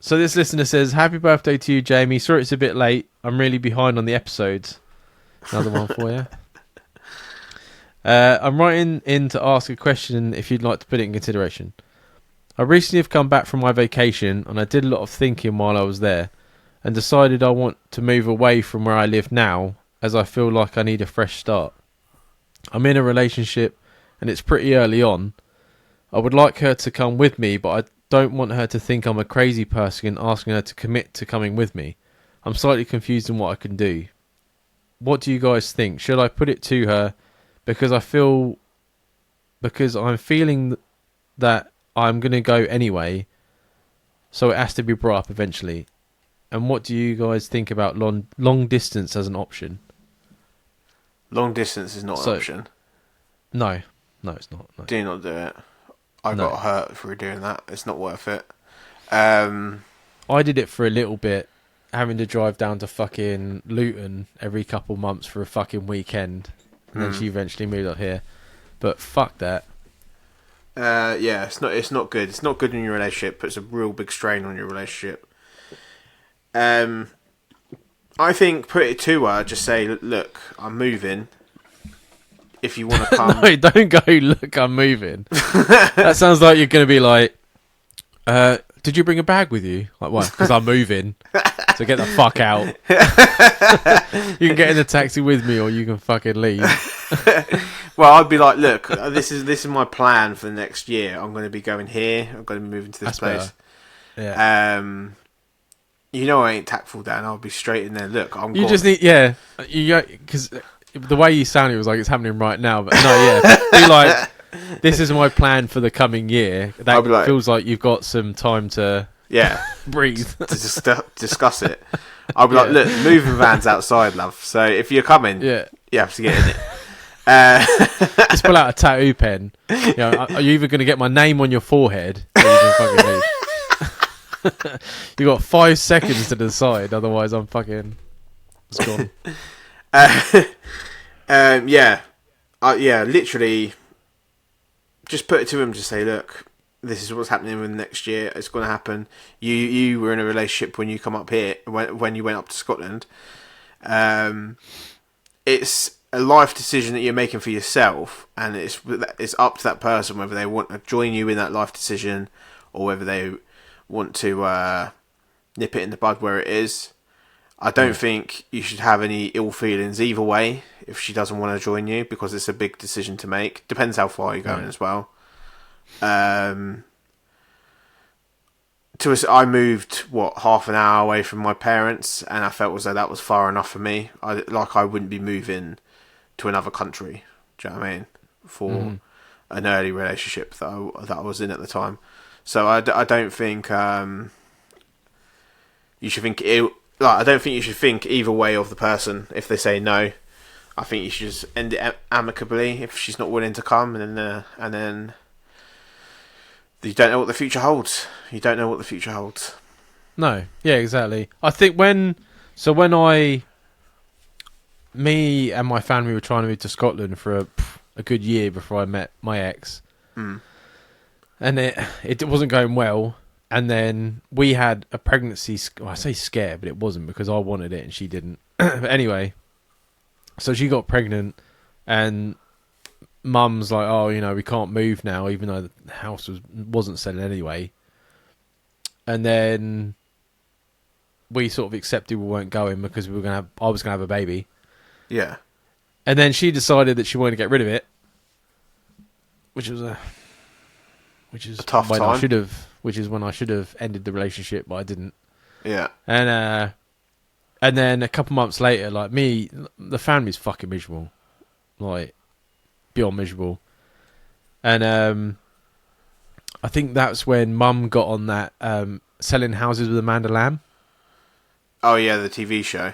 So this listener says, happy birthday to you, Jamie. Sorry it's a bit late. I'm really behind on the episodes. Another one for you. I'm writing in to ask a question if you'd like to put it in consideration. I recently have come back from my vacation and I did a lot of thinking while I was there and decided I want to move away from where I live now as I feel like I need a fresh start. I'm in a relationship and it's pretty early on. I would like her to come with me, but I don't want her to think I'm a crazy person asking her to commit to coming with me. I'm slightly confused on what I can do. What do you guys think? Should I put it to her because I'm feeling that I'm going to go anyway, so it has to be brought up eventually? And what do you guys think about long distance as an option? Long distance is not an option. No, it's not. No. Do not do it. I got hurt through doing that. It's not worth it. I did it for a little bit, having to drive down to fucking Luton every couple months for a fucking weekend. And then she eventually moved up here. But fuck that. Yeah, it's not good. It's not good in your relationship. It puts a real big strain on your relationship. I think put it to her. Just say, look, I'm moving. If you want to come... No, don't go, look, I'm moving. That sounds like you're going to be like, did you bring a bag with you? Like, why? Because I'm moving. So get the fuck out. You can get in the taxi with me or you can fucking leave. Well, I'd be like, look, this is my plan for the next year. I'm going to be going here. I'm going to be moving to this place. Better. Yeah. I ain't tactful, Dan. I'll be straight in there. Look, I'm. You just need, because the way you sounded was like it's happening right now. But no, yeah, be like, this is my plan for the coming year. That feels like you've got some time to breathe to discuss it. I'll be like, look, moving van's outside, love. So if you're coming, you have to get in it. Just pull out a tattoo pen. Are you either going to get my name on your forehead or you can fucking leave? You got 5 seconds to decide, otherwise I'm fucking... It's gone. Literally just put it to him, just say, look, this is what's happening with next year. It's going to happen. You were in a relationship when you come up here, when you went up to Scotland. It's a life decision that you're making for yourself, and it's up to that person whether they want to join you in that life decision or whether they want to nip it in the bud where it is. I don't think you should have any ill feelings either way if she doesn't want to join you, because it's a big decision to make. Depends how far you're going as well. I moved half an hour away from my parents, and I felt as though that was far enough for me. I wouldn't be moving to another country. Do you know what I mean? For an early relationship that I was in at the time. So I don't think you should think I don't think you should think either way of the person if they say no. I think you should just end it amicably if she's not willing to come, and then you don't know what the future holds. You don't know what the future holds. No, yeah, exactly. I think when me and my family were trying to move to Scotland for a good year before I met my ex, and it wasn't going well. And then we had a pregnancy. I say scare, but it wasn't because I wanted it and she didn't. But anyway, so she got pregnant, and Mum's like, oh, we can't move now, even though the house wasn't selling anyway. And then we sort of accepted we weren't going because I was gonna have a baby. Yeah. And then she decided that she wanted to get rid of it, which is a tough time. Which is when I should have ended the relationship, but I didn't. Yeah. And then a couple months later, like the family's fucking miserable, like beyond miserable. And I think that's when Mum got on that Selling Houses with Amanda Lamb. Oh yeah, the TV show.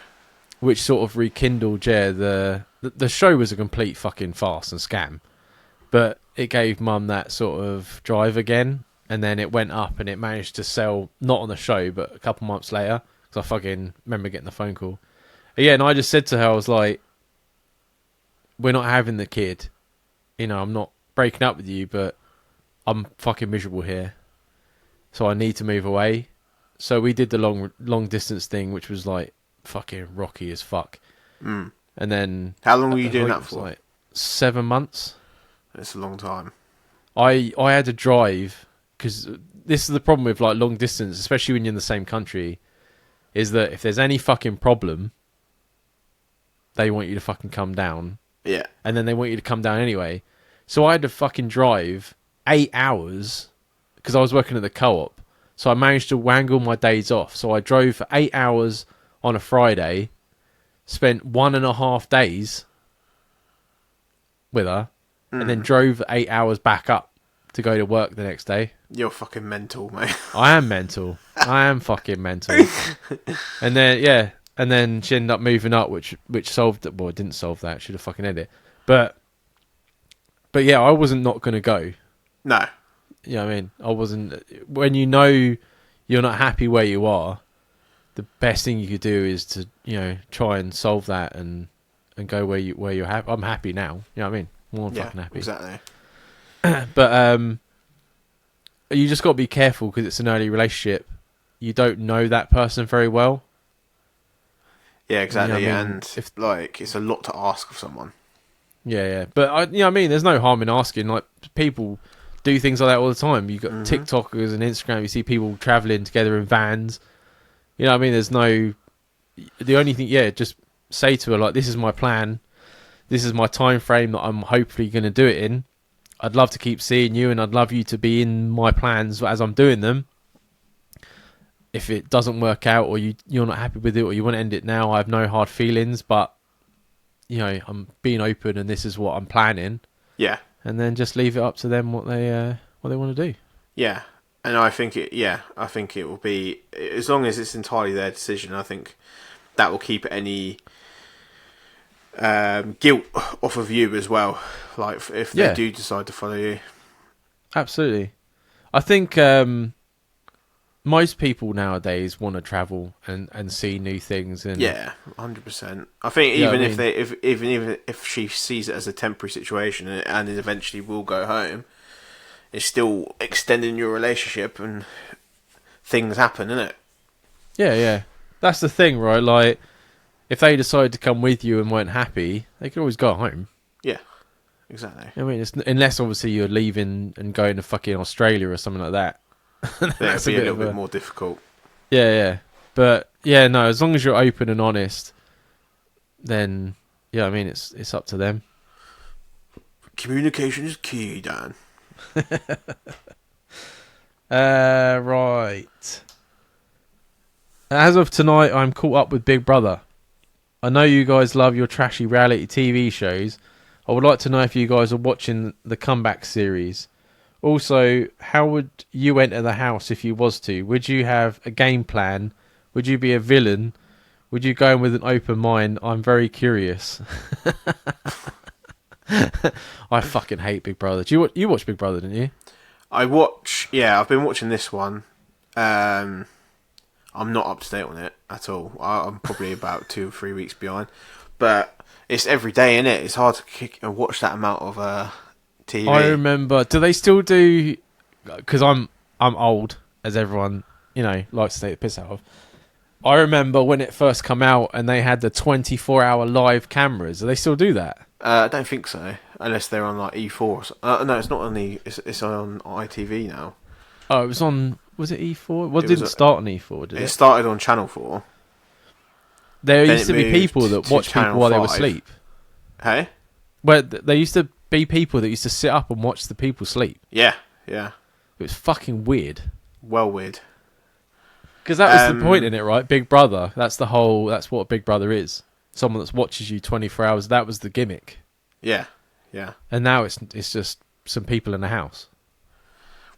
Which sort of rekindled, the show was a complete fucking farce and scam, but it gave Mum that sort of drive again, and then it went up and it managed to sell, not on the show, but a couple months later, because I fucking remember getting the phone call. Yeah, and I just said to her, I was like, we're not having the kid. I'm not breaking up with you, but I'm fucking miserable here, so I need to move away. So we did the long distance thing, which was like fucking rocky as fuck. Mm. And then how long were you doing that for? Like 7 months. That's a long time. I had to drive, because this is the problem with like long distance, especially when you're in the same country, is that if there's any fucking problem, they want you to fucking come down. Yeah. And then they want you to come down anyway. So I had to fucking drive 8 hours because I was working at the co-op. So I managed to wangle my days off. So I drove for 8 hours on a Friday, spent 1.5 days with her, and then drove 8 hours back up to go to work the next day. You're fucking mental, mate. I am mental. I am fucking mental. And then, and then she ended up moving up, which solved it. Well, it didn't solve that. Should have fucking ended it. But yeah, I wasn't not going to go. No. You know what I mean? I wasn't. When you're not happy where you are, the best thing you could do is to try and solve that and go where you're happy. I'm happy now. You know what I mean? More than fucking happy. Exactly. But you just got to be careful because it's an early relationship. You don't know that person very well. Yeah, exactly. You know what I mean? And it's a lot to ask of someone. Yeah. But you know what I mean? There's no harm in asking. Like, people do things like that all the time. You've got TikTokers and Instagram. You see people traveling together in vans. You know what I mean? There's no. The only thing, just say to her, like, this is my plan. This is my time frame that I'm hopefully going to do it in. I'd love to keep seeing you, and I'd love you to be in my plans as I'm doing them. If it doesn't work out, or you're not happy with it, or you want to end it now, I have no hard feelings, but I'm being open, and this is what I'm planning. Yeah. And then just leave it up to them what they want to do. Yeah, and I think it will be, as long as it's entirely their decision. I think that will keep any guilt off of you as well. Like if they do decide to follow you. Absolutely, I think most people nowadays want to travel and see new things. And 100%. I think even if she sees it as a temporary situation and eventually will go home, it's still extending your relationship and things happen, innit? Yeah. That's the thing, right? Like, if they decided to come with you and weren't happy, they could always go home. Yeah, exactly. I mean, unless obviously you're leaving and going to fucking Australia or something like that. That'd be a little bit more difficult. Yeah. But no, as long as you're open and honest, then I mean, it's up to them. Communication is key, Dan. Right. As of tonight, I'm caught up with Big Brother. I know you guys love your trashy reality TV shows. I would like to know if you guys are watching the Comeback series. Also, how would you enter the house if you was to? Would you have a game plan? Would you be a villain? Would you go in with an open mind? I'm very curious. I fucking hate Big Brother. You watch Big Brother, didn't you? I've been watching this one. I'm not up to date on it at all. I'm probably about 2 or 3 weeks behind. But it's every day, innit? It's hard to watch that amount of TV. I remember. Do they still do? Because I'm old, as everyone likes to take the piss out of. I remember when it first come out and they had the 24-hour live cameras. Do they still do that? I don't think so, unless they're on like E4. No, it's not on It's on ITV now. Oh, it was on. Was it E4? Well, it It didn't was start on E4, did It it? started on Channel 4. There Then used it to be moved people that to watched people Channel while they were 5. asleep. Hey? Where there used to be people that used to sit up and watch the people sleep. Yeah, yeah. It was fucking weird. Well weird. Because that was the point in it, right? Big Brother. That's what Big Brother is. Someone that watches you 24 hours. That was the gimmick. Yeah, yeah. And now it's just some people in a house.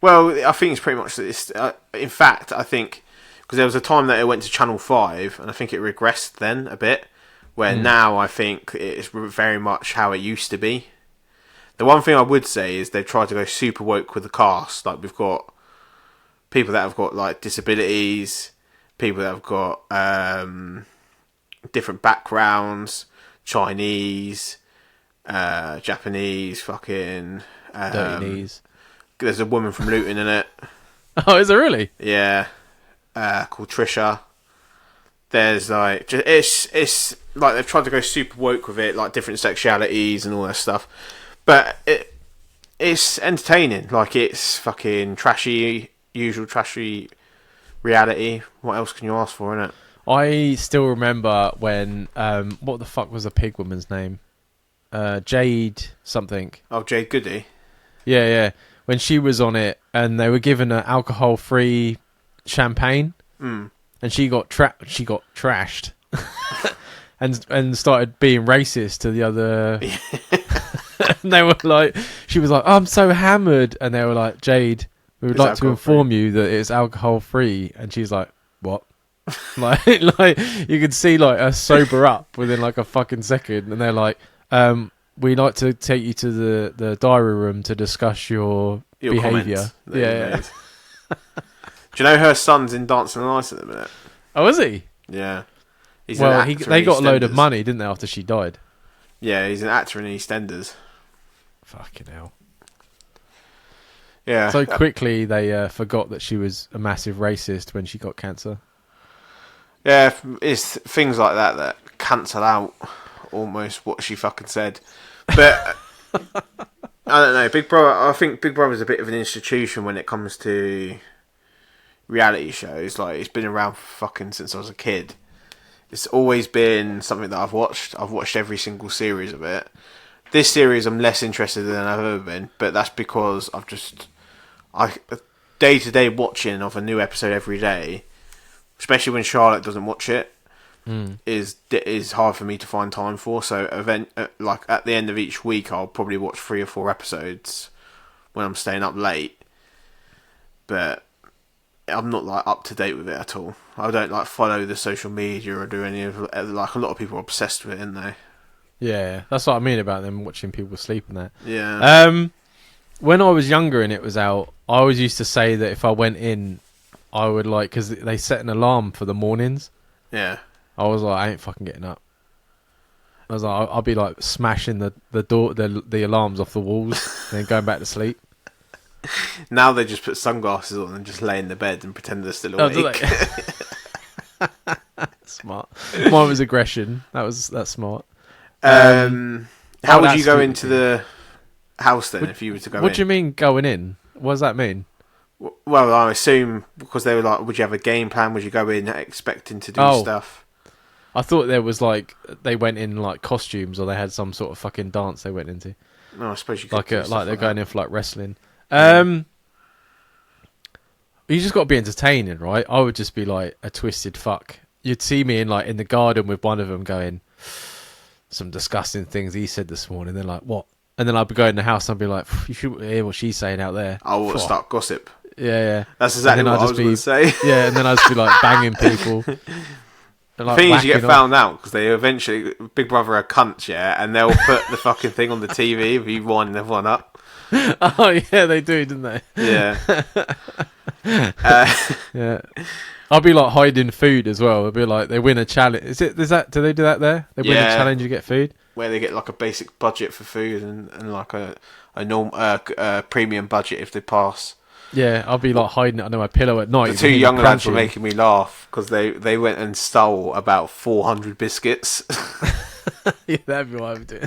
Well, I think it's pretty much this. In fact, I think because there was a time that it went to Channel 5, and I think it regressed then a bit. Where now I think it's very much how it used to be. The one thing I would say is they've tried to go super woke with the cast. Like we've got people that have got like disabilities, people that have got different backgrounds, Chinese, Japanese, fucking Dirty knees. There's a woman from Luton in it. Oh, is there really? Yeah, called Trisha. There's like it's like they've tried to go super woke with it, like different sexualities and all that stuff. But it's entertaining. Like it's fucking usual trashy reality. What else can you ask for, innit? I still remember when what the fuck was the pig woman's name? Jade something. Oh, Jade Goody. Yeah, yeah. When she was on it and they were giving her alcohol-free champagne, and she got trashed, and started being racist to the other. And they were like, she was like, "I'm so hammered," and they were like, "Jade, we would like to inform you that it's alcohol-free," and she's like, "What?" like you could see like her sober up within like a fucking second, and they're like, "We'd like to take you to the diary room to discuss your behaviour." Yeah. Do you know her son's in Dancing on Ice at the minute? Oh, is he? Yeah. He's Well, an actor they in got a load of EastEnders. money, didn't they, after she died? Yeah, he's an actor in EastEnders. Fucking hell. Yeah. So quickly they forgot that she was a massive racist when she got cancer. Yeah, it's things like that cancel out almost what she fucking said. But I don't know, Big Brother. I think Big Brother's a bit of an institution when it comes to reality shows. Like it's been around fucking since I was a kid. It's always been something that I've watched. I've watched every single series of it. This series I'm less interested in than I've ever been, but that's because I day-to-day watching of a new episode every day, especially when Charlotte doesn't watch it, is hard for me to find time for. So like at the end of each week, I'll probably watch 3 or 4 episodes when I'm staying up late. But I'm not like up to date with it at all. I don't like follow the social media or do any of like a lot of people are obsessed with it, aren't they? Yeah, that's what I mean about them watching people sleep and that. Yeah. When I was younger and it was out, I always used to say that if I went in, I would like, because they set an alarm for the mornings. Yeah. I was like, I ain't fucking getting up. I was like, I'll be like smashing the door, the alarms off the walls, and then going back to sleep. Now they just put sunglasses on and just lay in the bed and pretend they're still Oh, do awake. Smart. Mine was aggression. That's smart. How would that's you go stupid. into the house then if you were to go in? What do you mean going in? What does that mean? Well, I assume because they were like, would you have a game plan? Would you go in expecting to do stuff? I thought there was like they went in like costumes or they had some sort of fucking dance they went into. No, I suppose you could Like do like stuff they're like going that. in for like wrestling. You just got to be entertaining, right? I would just be like a twisted fuck. You'd see me in the garden with one of them going, some disgusting things he said this morning. They're like, what? And then I'd be going in the house and I'd be like, you should hear what she's saying out there. I would start gossip. Yeah. That's exactly what I was going to say. Yeah, and then I'd just be like banging people. And, like, The thing is, you get whacking off. found out because they eventually, Big Brother are cunts, yeah, and they'll put the fucking thing on the TV if you wind everyone up. Oh yeah, they do, didn't they? Yeah. Yeah. I'll be like hiding food as well. It'll be like they win a challenge. Do they do that there? They win a Yeah. challenge, you get food. Where they get like a basic budget for food and like a normal premium budget if they pass. Yeah, I'll be like hiding it under my pillow at night. The two younger lads were making me laugh because they went and stole about 400 biscuits. Yeah, that'd be what I would do.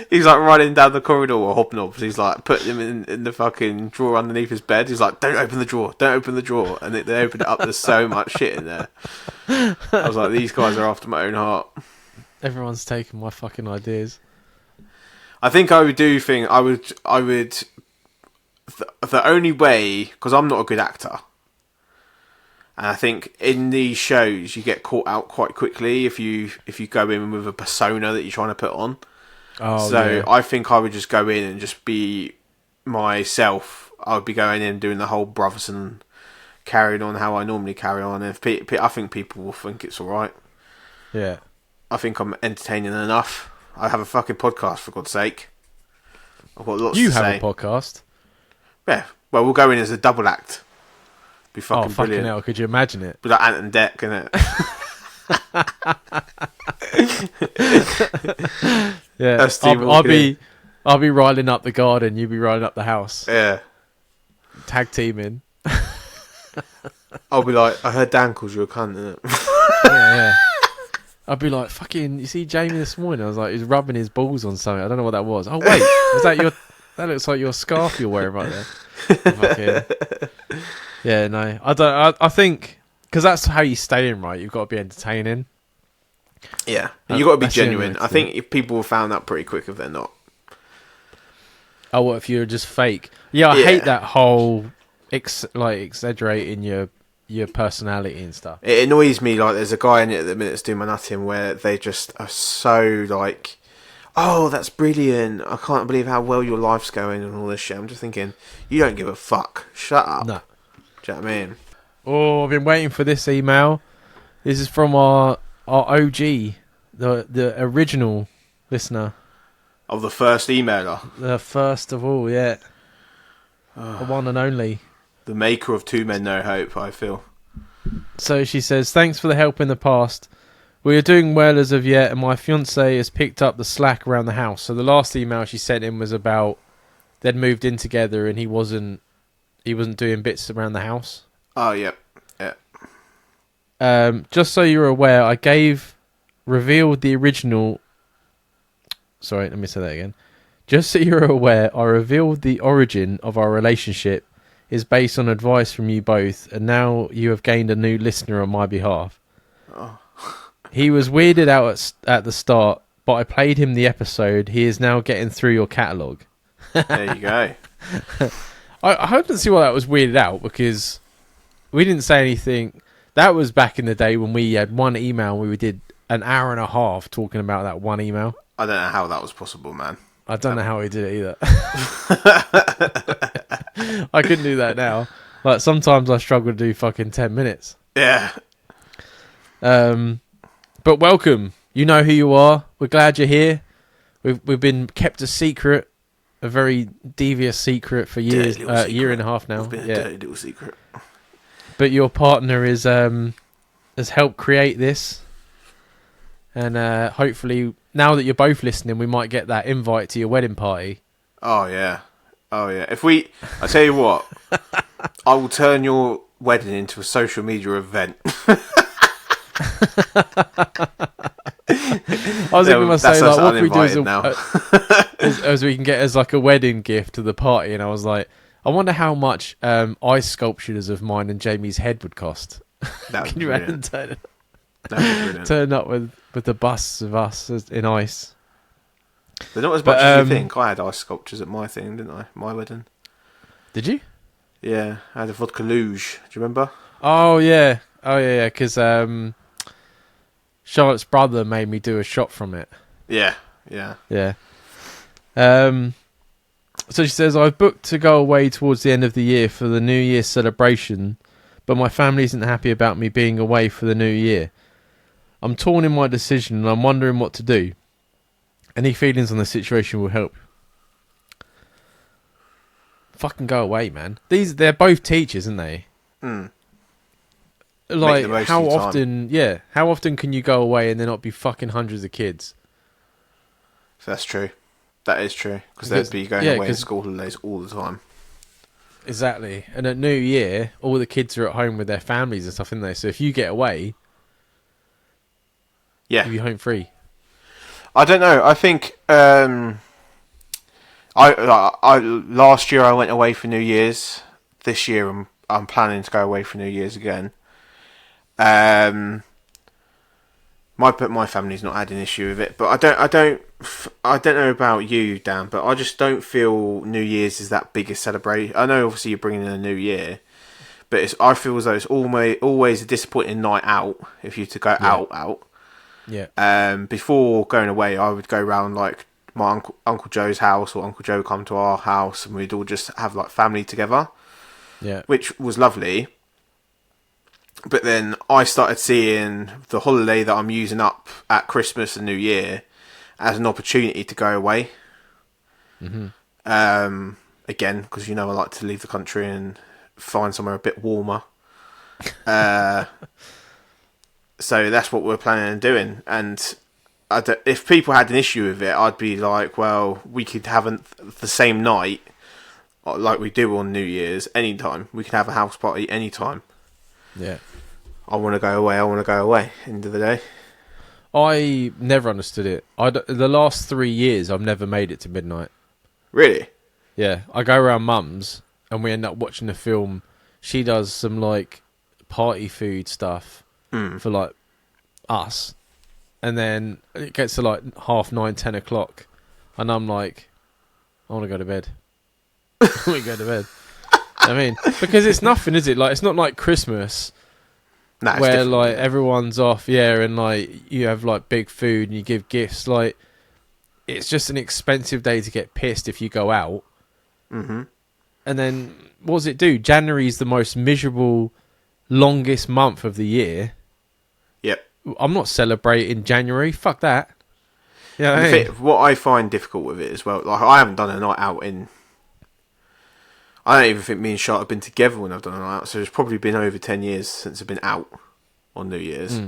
He's like running down the corridor or hobnobs. He's like putting them in the fucking drawer underneath his bed. He's like, don't open the drawer, don't open the drawer. And they open it up, there's so much shit in there. I was like, these guys are after my own heart. Everyone's taking my fucking ideas. I think I would do thing. I would. The only way, because I'm not a good actor, and I think in these shows you get caught out quite quickly if you go in with a persona that you're trying to put on. Oh, so yeah. I think I would just go in and just be myself. I would be going in and doing the whole Brotherson, carrying on how I normally carry on. And I think people will think it's all right. Yeah. I think I'm entertaining enough. I have a fucking podcast, for God's sake. I've got lots to say. You have a podcast? Yeah. Well, we'll go in as a double act. Be fucking fucking brilliant. hell, could you imagine it? Be like Ant and Dec, innit? Yeah. I'll be riding up the garden, you be riding up the house. Yeah. Tag teaming. I'll be like, I heard Dan calls you a cunt, innit? Yeah. I'd be like, fucking, you see Jamie this morning? I was like, he's rubbing his balls on something. I don't know what that was. Oh, wait. Was that your... That looks like your scarf you're wearing right there. Fucking... Yeah, no. I think... Because that's how you stay in, right? You've got to be entertaining. Yeah. And you've got to be That's genuine. genuine, I think if people have found that pretty quick if they're not. Oh, what if you're just fake? Yeah, I hate that whole... exaggerating your personality and stuff. It annoys me, like, there's a guy in it at the minute that's doing my nutting where they just are so, like, oh, that's brilliant, I can't believe how well your life's going and all this shit. I'm just thinking, you don't give a fuck. Shut up. No. Do you know what I mean? Oh, I've been waiting for this email. This is from our OG, the original listener. Of the first emailer. The first of all, yeah. The one and only. The maker of Two Men No Hope, I feel. So she says, thanks for the help in the past. We are doing well as of yet, and my fiancé has picked up the slack around the house. So the last email she sent in was about they'd moved in together and he wasn't doing bits around the house. Oh, yeah. Yeah. Just so you're aware, revealed the original... Sorry, let me say that again. Just so you're aware, I revealed the origin of our relationship is based on advice from you both, and now you have gained a new listener on my behalf. Oh. He was weirded out at the start, but I played him the episode. He is now getting through your catalogue. There you go. I don't see why that was weirded out, because we didn't say anything. That was back in the day when we had one email and we did an hour and a half talking about that one email. I don't know how that was possible, man. I don't know how he did it either. I couldn't do that now. Like, sometimes I struggle to do fucking 10 minutes. Yeah. But welcome. You know who you are. We're glad you're here. We've been kept a secret, a very devious secret for years, year and a half now. We've been a dirty little secret. But your partner has helped create this. And hopefully, now that you're both listening, we might get that invite to your wedding party. Oh, yeah. Oh, yeah. I tell you what, I will turn your wedding into a social media event. I was going to say, like, what can we do as we can get as like a wedding gift to the party? And I was like, I wonder how much ice sculptures of mine and Jamie's head would cost. Can you imagine turn up with the busts of us in ice? They're not as much as you think. I had ice sculptures at my thing, didn't I? My wedding. Did you? Yeah, I had a vodka luge. Do you remember? Oh yeah, because Charlotte's brother made me do a shot from it. Yeah. So she says, I've booked to go away towards the end of the year for the New Year's celebration, but my family isn't happy about me being away for the New Year. I'm torn in my decision and I'm wondering what to do. Any feelings on the situation will help. Fucking go away, man. They're both teachers, aren't they? Mm. Like, how often can you go away and there not be fucking hundreds of kids? That's true. That is true. Because they'd be going away on school holidays all the time. Exactly. And at New Year, all the kids are at home with their families and stuff, aren't they? So if you get away, Yeah. you'll be home free. I don't know. I think I last year I went away for New Year's. This year I'm planning to go away for New Year's again. My family's not had an issue with it, but I don't know about you, Dan, but I just don't feel New Year's is that biggest celebration. I know obviously you're bringing in a new year, but I feel as though it's always a disappointing night out if you to go out. Yeah. Before going away, I would go round like my Uncle Joe's house, or Uncle Joe would come to our house, and we'd all just have like family together. Yeah. Which was lovely. But then I started seeing the holiday that I'm using up at Christmas and New Year as an opportunity to go away. Mm-hmm. Again, because I like to leave the country and find somewhere a bit warmer. So that's what we're planning on doing. And if people had an issue with it, I'd be like, well, we could have the same night, like we do on New Year's, anytime. We can have a house party anytime. Yeah. I want to go away. End of the day. I never understood it. The last 3 years, I've never made it to midnight. Really? Yeah. I go around mum's and we end up watching a film. She does some like party food stuff for like us. And then it gets to like 9:30, 10 o'clock. And I'm like, I want to go to bed. I want to go to bed. I mean, because it's nothing, is it? Like, it's not like Christmas where like everyone's off, and like you have like big food and you give gifts. Like, it's just an expensive day to get pissed if you go out. Mm-hmm. And then what does it do? January's the most miserable, longest month of the year. Yep. I'm not celebrating January. Fuck that. Yeah. What I find difficult with it as well, like I haven't done a night out in. I don't even think me and Charlotte have been together when I've done a night out, so it's probably been over 10 years since I've been out on New Year's.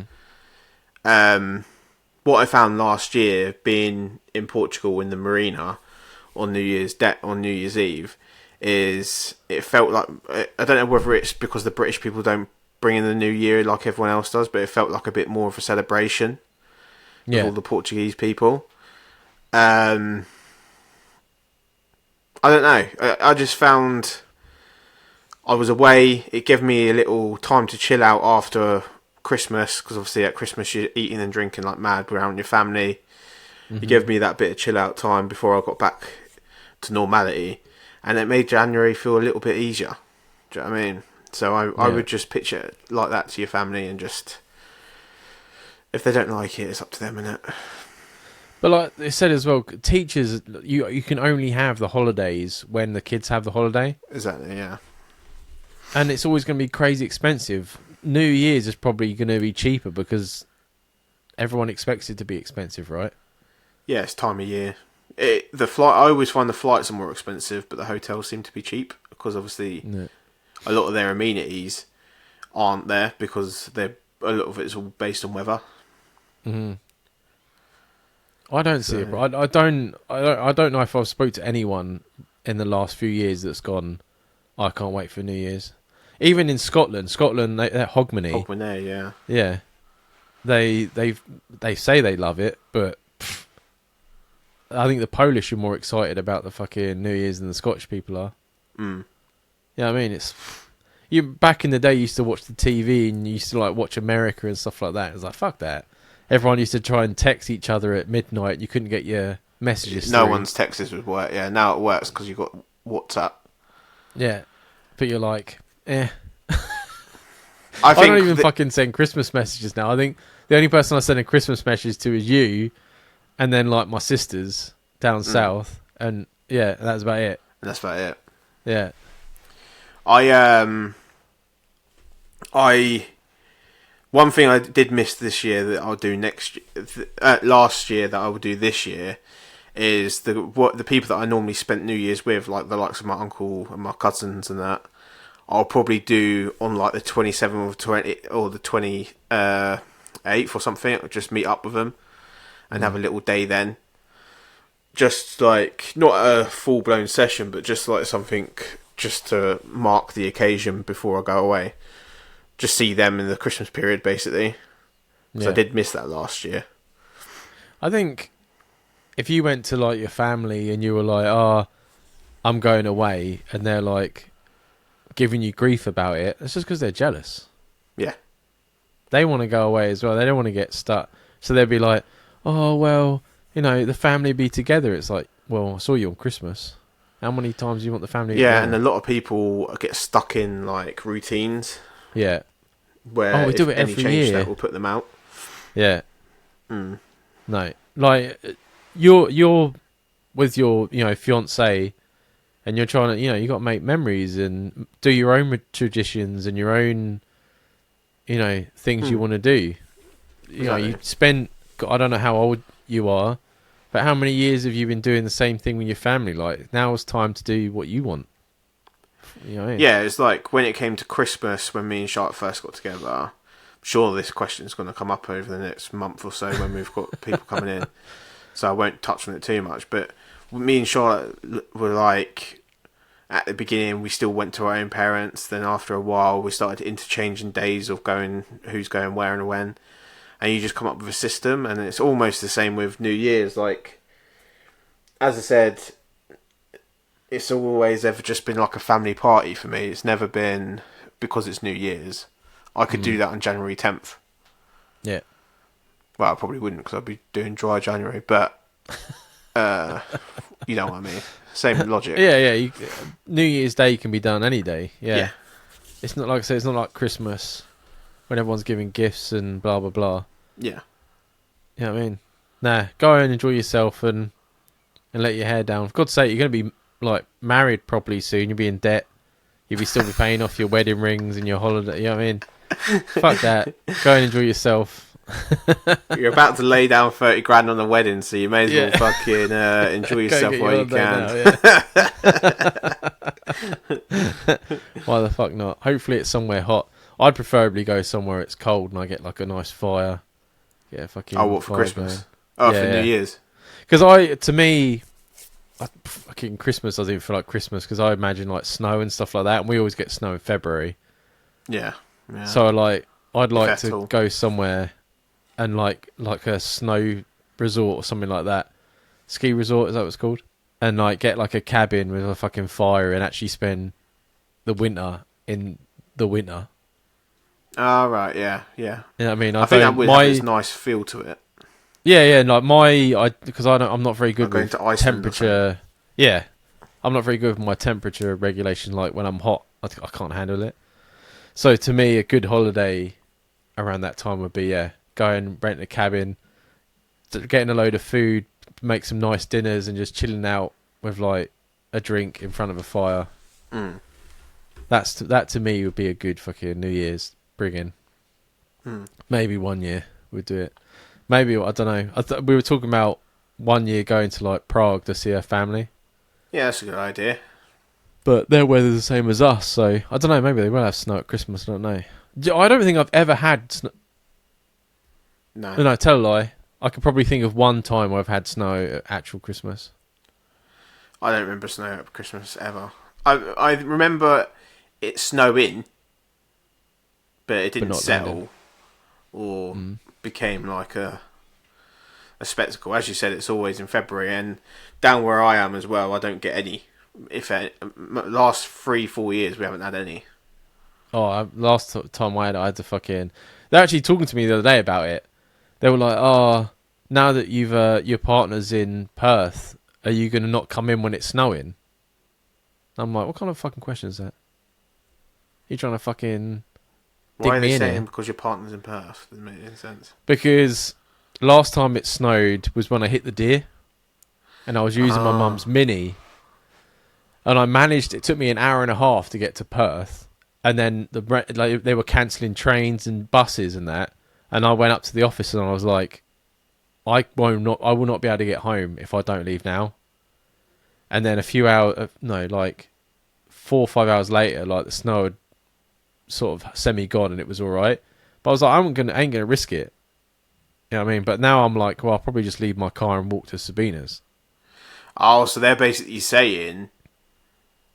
What I found last year, being in Portugal in the marina on New Year's Eve, is it felt like, I don't know whether it's because the British people don't bring in the New Year like everyone else does, but it felt like a bit more of a celebration with all the Portuguese people. I don't know. I just found I was away. It gave me a little time to chill out after Christmas, because obviously at Christmas you're eating and drinking like mad around your family. It gave me that bit of chill out time before I got back to normality, and it made January feel a little bit easier. Do you know what I mean? So I would just picture it like that to your family, and just, if they don't like it, it's up to them, innit? But like they said as well, teachers, you can only have the holidays when the kids have the holiday. Exactly, yeah. And it's always going to be crazy expensive. New Year's is probably going to be cheaper because everyone expects it to be expensive, right? Yeah, it's time of year. I always find the flights are more expensive, but the hotels seem to be cheap, because obviously a lot of their amenities aren't there, because a lot of it's all based on weather. Mm-hmm. I don't see it, bro. I don't know if I've spoke to anyone in the last few years that's gone, I can't wait for New Year's. Even in Scotland, they're Hogmanay. Yeah. Yeah. They say they love it, but I think the Polish are more excited about the fucking New Year's than the Scottish people are. Mm. Yeah, I mean, you back in the day you used to watch the TV and you used to like watch America and stuff like that. It was like, fuck that. Everyone used to try and text each other at midnight. You couldn't get your messages No through. one's texts would work. Yeah, now it works because you've got WhatsApp. Yeah, but you're like, I don't even fucking send Christmas messages now. I think the only person I send a Christmas message to is you, and then like my sisters down south, and yeah, that's about it. That's about it. Yeah. One thing I did miss this year that I'll do last year that I will do this year, is the people that I normally spent New Year's with, like the likes of my uncle and my cousins and that, I'll probably do on like the 27th or the 28th or something. I'll just meet up with them and have a little day then. Just like, not a full blown session, but just like something just to mark the occasion before I go away. Just see them in the Christmas period, basically. Because I did miss that last year. I think if you went to like your family and you were like, "Oh, I'm going away," and they're like giving you grief about it, it's just because they're jealous. Yeah. They want to go away as well. They don't want to get stuck. So they'd be like, "Oh, well, you know, the family be together." It's like, well, I saw you on Christmas. How many times do you want the family together? And a lot of people get stuck in like routines. Yeah. Where we do it every year. That will put them out. Yeah. No. Like, you're with your, fiance, and you're trying to, you got to make memories and do your own traditions and your own, things you want to do. You know, you spend, I don't know how old you are, but how many years have you been doing the same thing with your family? Like, now it's time to do what you want. You know what I mean? Yeah, it's like when it came to Christmas, when me and Charlotte first got together, I'm sure this question's going to come up over the next month or so when we've got people coming in. So I won't touch on it too much. But me and Charlotte were like, at the beginning, we still went to our own parents. Then after a while, we started interchanging days of going, who's going where and when. And you just come up with a system. And it's almost the same with New Year's. Like, as I said, it's always ever just been like a family party for me. It's never been because it's New Year's. I could do that on January 10th. Yeah. Well, I probably wouldn't because I'd be doing dry January, but you know what I mean. Same logic. Yeah. New Year's Day can be done any day. Yeah. It's not like I say. It's not like Christmas when everyone's giving gifts and blah blah blah. Yeah. You know what I mean? Nah, go and enjoy yourself and let your hair down. For God's sake, you're gonna be like married properly soon. You'll be in debt. You'll be still be paying off your wedding rings and your holiday. You know what I mean? Fuck that. Go and enjoy yourself. You're about to lay down 30 grand on the wedding, so you may as well fucking enjoy yourself while you can. Why the fuck not? Hopefully it's somewhere hot. I'd preferably go somewhere it's cold and I get like a nice fire. Yeah, fucking. Oh, what, for Christmas? Going. For New Year's? Because to me, fucking Christmas doesn't even feel like Christmas because I imagine like snow and stuff like that, and we always get snow in February. Yeah. So like, I'd like to go somewhere and like a snow resort or something like that. Ski resort, is that what it's called? And like get like a cabin with a fucking fire and actually spend the winter in the winter. Oh, right, yeah. You know what I mean? I think that would have this nice feel to it. Yeah, like because I'm not very good with temperature. Yeah, I'm not very good with my temperature regulation. Like when I'm hot, I can't handle it. So to me, a good holiday around that time would be go and rent a cabin, getting a load of food, make some nice dinners, and just chilling out with like a drink in front of a fire. That to me would be a good fucking New Year's bring in. Maybe 1 year we'd do it. Maybe, I don't know. We were talking about 1 year going to like Prague to see her family. Yeah, that's a good idea. But their weather's the same as us, so I don't know. Maybe they will have snow at Christmas. I don't know. I don't think I've ever had snow. No, tell a lie. I could probably think of one time where I've had snow at actual Christmas. I don't remember snow at Christmas ever. I remember it snowing, but it didn't settle or became like a spectacle. As you said, it's always in February, and down where I am as well, I don't get any. Last 3-4 years we haven't had any. Last time I had to fucking. They're actually talking to me the other day about it. They were like, now that you've your partner's in Perth, are you going to not come in when it's snowing? I'm like, what kind of fucking question is that? You trying to fucking Why are they saying because your partner's in Perth? Doesn't make any sense. Because last time it snowed was when I hit the deer, and I was using my mum's Mini, and I managed. It took me an hour and a half to get to Perth, and then they were cancelling trains and buses and that, and I went up to the office and I was like, I will not be able to get home if I don't leave now. And then 4 or 5 hours later, like the snow had sort of semi-gone and it was all right. But I was like, I ain't gonna risk it. You know what I mean? But now I'm like, well, I'll probably just leave my car and walk to Sabina's. Oh, so they're basically saying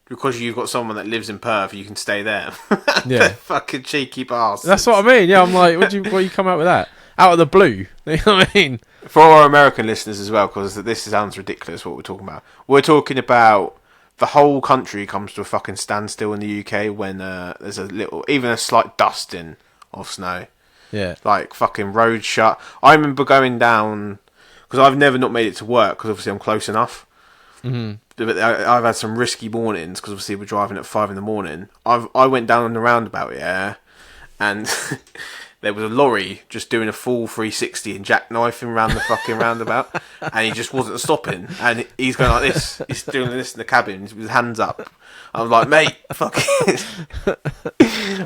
because you've got someone that lives in Perth, you can stay there. Yeah. Fucking cheeky bastards. That's what I mean. Yeah, I'm like, what you come out with that? Out of the blue. You know what I mean? For our American listeners as well, because this sounds ridiculous what we're talking about. We're talking about the whole country comes to a fucking standstill in the UK when there's even a slight dusting of snow. Yeah. Like, fucking roads shut. I remember going down, because I've never not made it to work, because obviously I'm close enough. Mm-hmm. But I've had some risky mornings, because obviously we're driving at 5 in the morning. I went down on the roundabout, yeah, and there was a lorry just doing a full 360 and jackknifing around the fucking roundabout, and he just wasn't stopping. And he's going like this. He's doing this in the cabin with his hands up. I was like, mate, fuck it.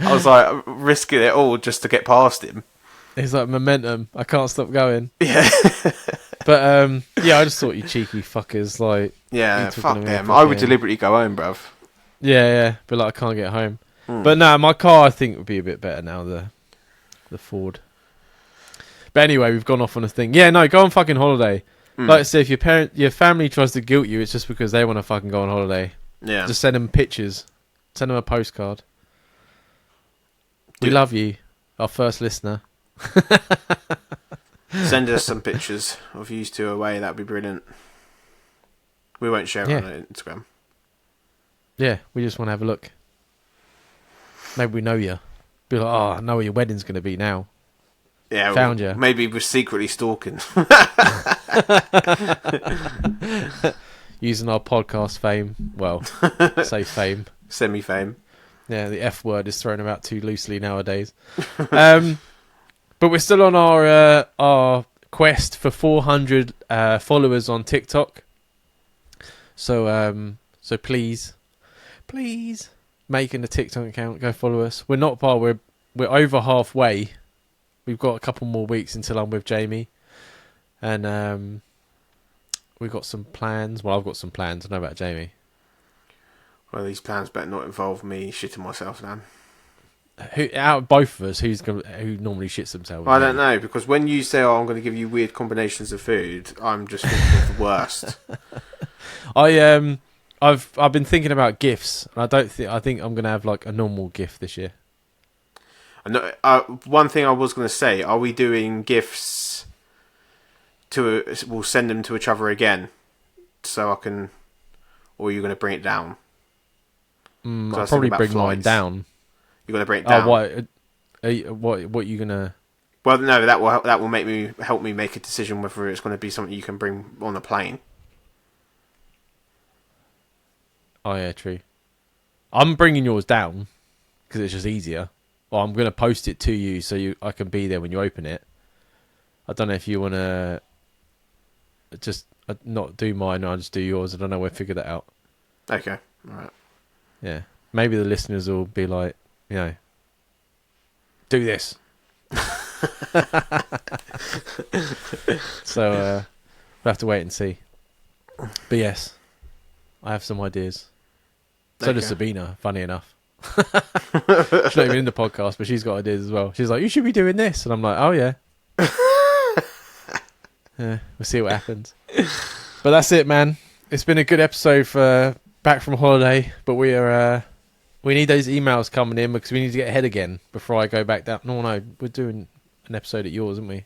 I was like, risking it all just to get past him. It's like momentum. I can't stop going. Yeah. But, yeah, I just thought you cheeky fuckers, like... Yeah, fuck them. I would deliberately go home, bruv. Yeah. But, like, I can't get home. But, no, my car, I think, would be a bit better now, the Ford. But anyway, we've gone off on a thing. Yeah, no, go on fucking holiday. Like I said, if your family tries to guilt you, it's just because they want to fucking go on holiday. Yeah. Just send them pictures. Send them a postcard. We love you, our first listener. Send us some pictures of you two away. That'd be brilliant. We won't share it on Instagram. Yeah, we just want to have a look. Maybe we know you. Be like, oh, I know where your wedding's going to be now. Yeah, found you. Maybe we're secretly stalking. Using our podcast fame. Well, say fame. Semi-fame. Yeah, the F word is thrown about too loosely nowadays. But we're still on our quest for 400 followers on TikTok. So please, making a TikTok account, go follow us. We're not far. We're over halfway. We've got a couple more weeks until I'm with Jamie, and we've got some plans. Well, I've got some plans. I know about Jamie. Well, these plans better not involve me shitting myself, Dan. Out of both of us, who normally shits themselves? Well, I don't know, because when you say, "Oh, I'm going to give you weird combinations of food," I'm just thinking of the worst. I've been thinking about gifts. I think I'm going to have like a normal gift this year. One thing I was going to say: are we doing gifts we'll send them to each other again, so I can, or are you going to bring it down? I'll probably bring mine down. You're going to bring it down. What are you gonna? Well, no, that will help me make a decision whether it's going to be something you can bring on the plane. Oh yeah, true. I'm bringing yours down because it's just easier. Or I'm going to post it to you so I can be there when you open it. I don't know if you want to just not do mine. I'll just do yours. I don't know. We'll figure that out. Okay. All right. Yeah. Maybe the listeners will be like, you know, do this. So we'll have to wait and see. But yes, I have some ideas. So does Sabina, funny enough. She's not even in the podcast, but she's got ideas as well. She's like, you should be doing this. And I'm like, oh yeah. Yeah, we'll see what happens. But that's it, man. It's been a good episode for back from holiday, but we need those emails coming in because we need to get ahead again before I go back down. No, we're doing an episode at yours, aren't we?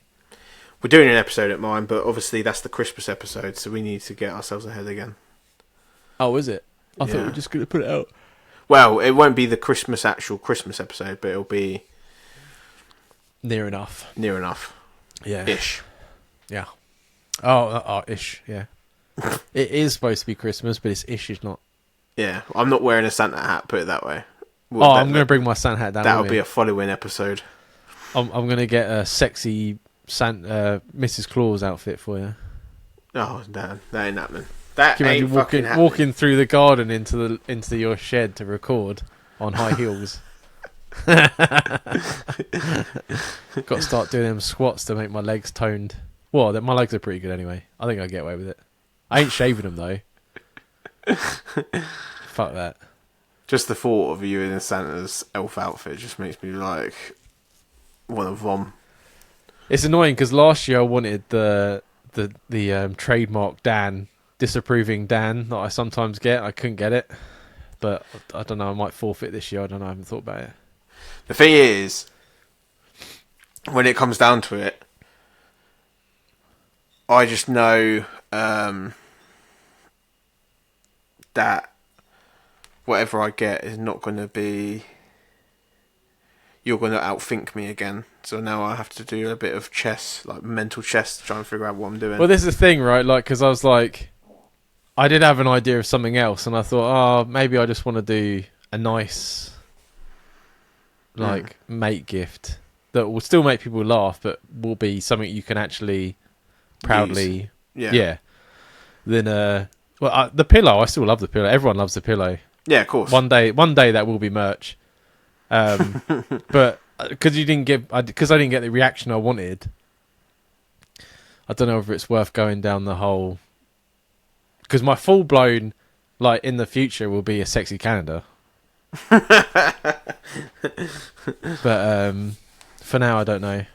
We're doing an episode at mine, but obviously that's the Christmas episode, so we need to get ourselves ahead again. Oh, is it? I thought we were just going to put it out. Well, it won't be the actual Christmas episode, but it'll be near enough. Yeah. Ish. Yeah. Oh, ish. Yeah. It is supposed to be Christmas, but it's ish. It's not. Yeah, I'm not wearing a Santa hat. Put it that way. I'm going to bring my Santa hat down. That'll be a following episode. I'm going to get a sexy Mrs. Claus outfit for you. Oh, damn. That ain't happening. Can you imagine walking through the garden into your shed to record on high heels? Got to start doing them squats to make my legs toned. Well, my legs are pretty good anyway. I think I'll get away with it. I ain't shaving them though. Fuck that. Just the thought of you in Santa's elf outfit just makes me like want to vom. It's annoying because last year I wanted the trademark disapproving Dan that I sometimes get. I couldn't get it. but I don't know. I might forfeit this year. I don't know. I haven't thought about it. The thing is, when it comes down to it, I just know that whatever I get is not going to be... You're going to outthink me again. So now I have to do a bit of chess, like mental chess, to try and figure out what I'm doing. Well, this is the thing, right? Like, because I was like... I did have an idea of something else, and I thought, oh, maybe I just want to do a nice, like, mate gift that will still make people laugh, but will be something you can actually proudly... Yeah. Then, the pillow, I still love the pillow. Everyone loves the pillow. Yeah, of course. One day that will be merch. But because I didn't get the reaction I wanted, I don't know if it's worth going down the whole. Because my full blown, like in the future, will be a sexy calendar. But for now, I don't know.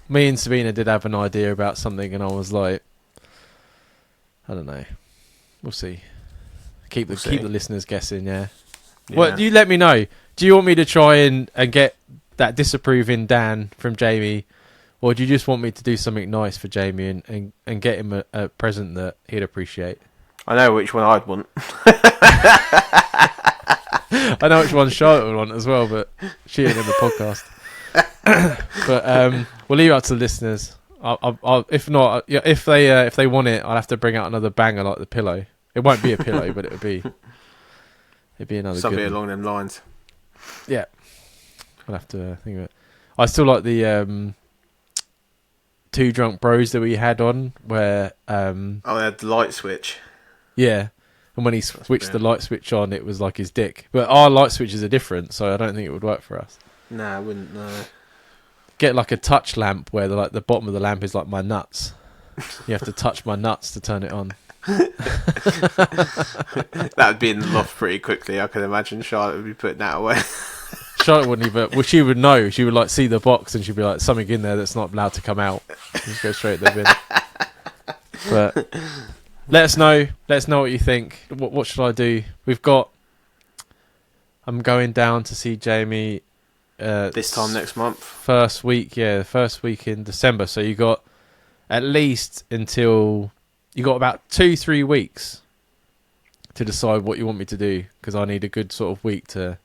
Me and Sabina did have an idea about something, and I was like, I don't know. We'll see. Keep the listeners guessing. Yeah. Well, you let me know. Do you want me to try and get that disapproving Dan from Jamie, or do you just want me to do something nice for Jamie and get him a present that he'd appreciate? I know which one I'd want. I know which one Charlotte would want as well, but she ain't in the podcast. But we'll leave it up to the listeners. I'll if not, if they want it, I'll have to bring out another banger like the pillow. It won't be a pillow, but it'd be another something good along them lines. Yeah, I'll have to think of it. I still like the two drunk bros that we had on where they had the light switch. Yeah, and when he switched the light switch on, it was like his dick. But our light switches are different, so I don't think it would work for us. No, I wouldn't. No. Get like a touch lamp where the bottom of the lamp is like my nuts. You have to touch my nuts to turn it on. That would be in the loft pretty quickly. I can imagine Charlotte would be putting that away. Charlotte wouldn't even. Well, she would know. She would like see the box and she'd be like, something in there that's not allowed to come out. Just go straight to the bin. But let us know. Let us know what you think. What should I do? I'm going down to see Jamie. This time next month. First week in December. So you got at least until. You got about 2-3 weeks to decide what you want me to do, because I need a good sort of week to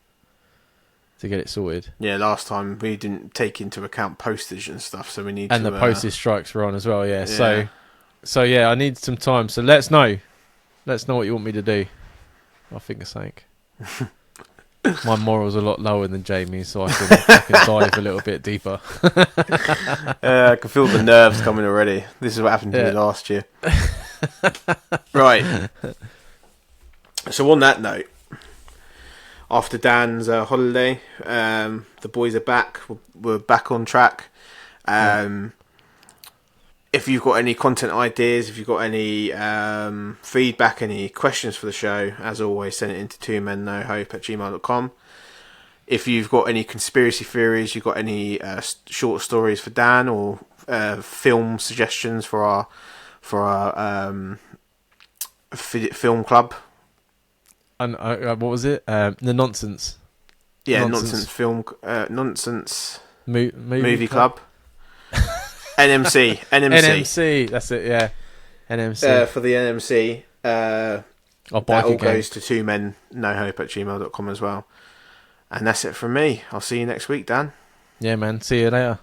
get it sorted. Yeah, last time we didn't take into account postage and stuff, so we need and the postage strikes were on as well. Yeah. So yeah, I need some time. So let us know what you want me to do. I'll think of something. My moral's a lot lower than Jamie's, so I can dive a little bit deeper. I can feel the nerves coming already. This is what happened to me last year. Right. So on that note, after Dan's holiday, the boys are back. We're back on track. If you've got any content ideas, if you've got any feedback, any questions for the show, as always, send it into twomennohope@gmail.com. If you've got any conspiracy theories, you've got any short stories for Dan, or film suggestions for our film club. And what was it? The nonsense. Yeah, nonsense film, nonsense movie club. NMC. That's it. Yeah, NMC. For the NMC, that all goes to twomennohope@gmail.com as well. And that's it from me. I'll see you next week, Dan. Yeah, man. See you later.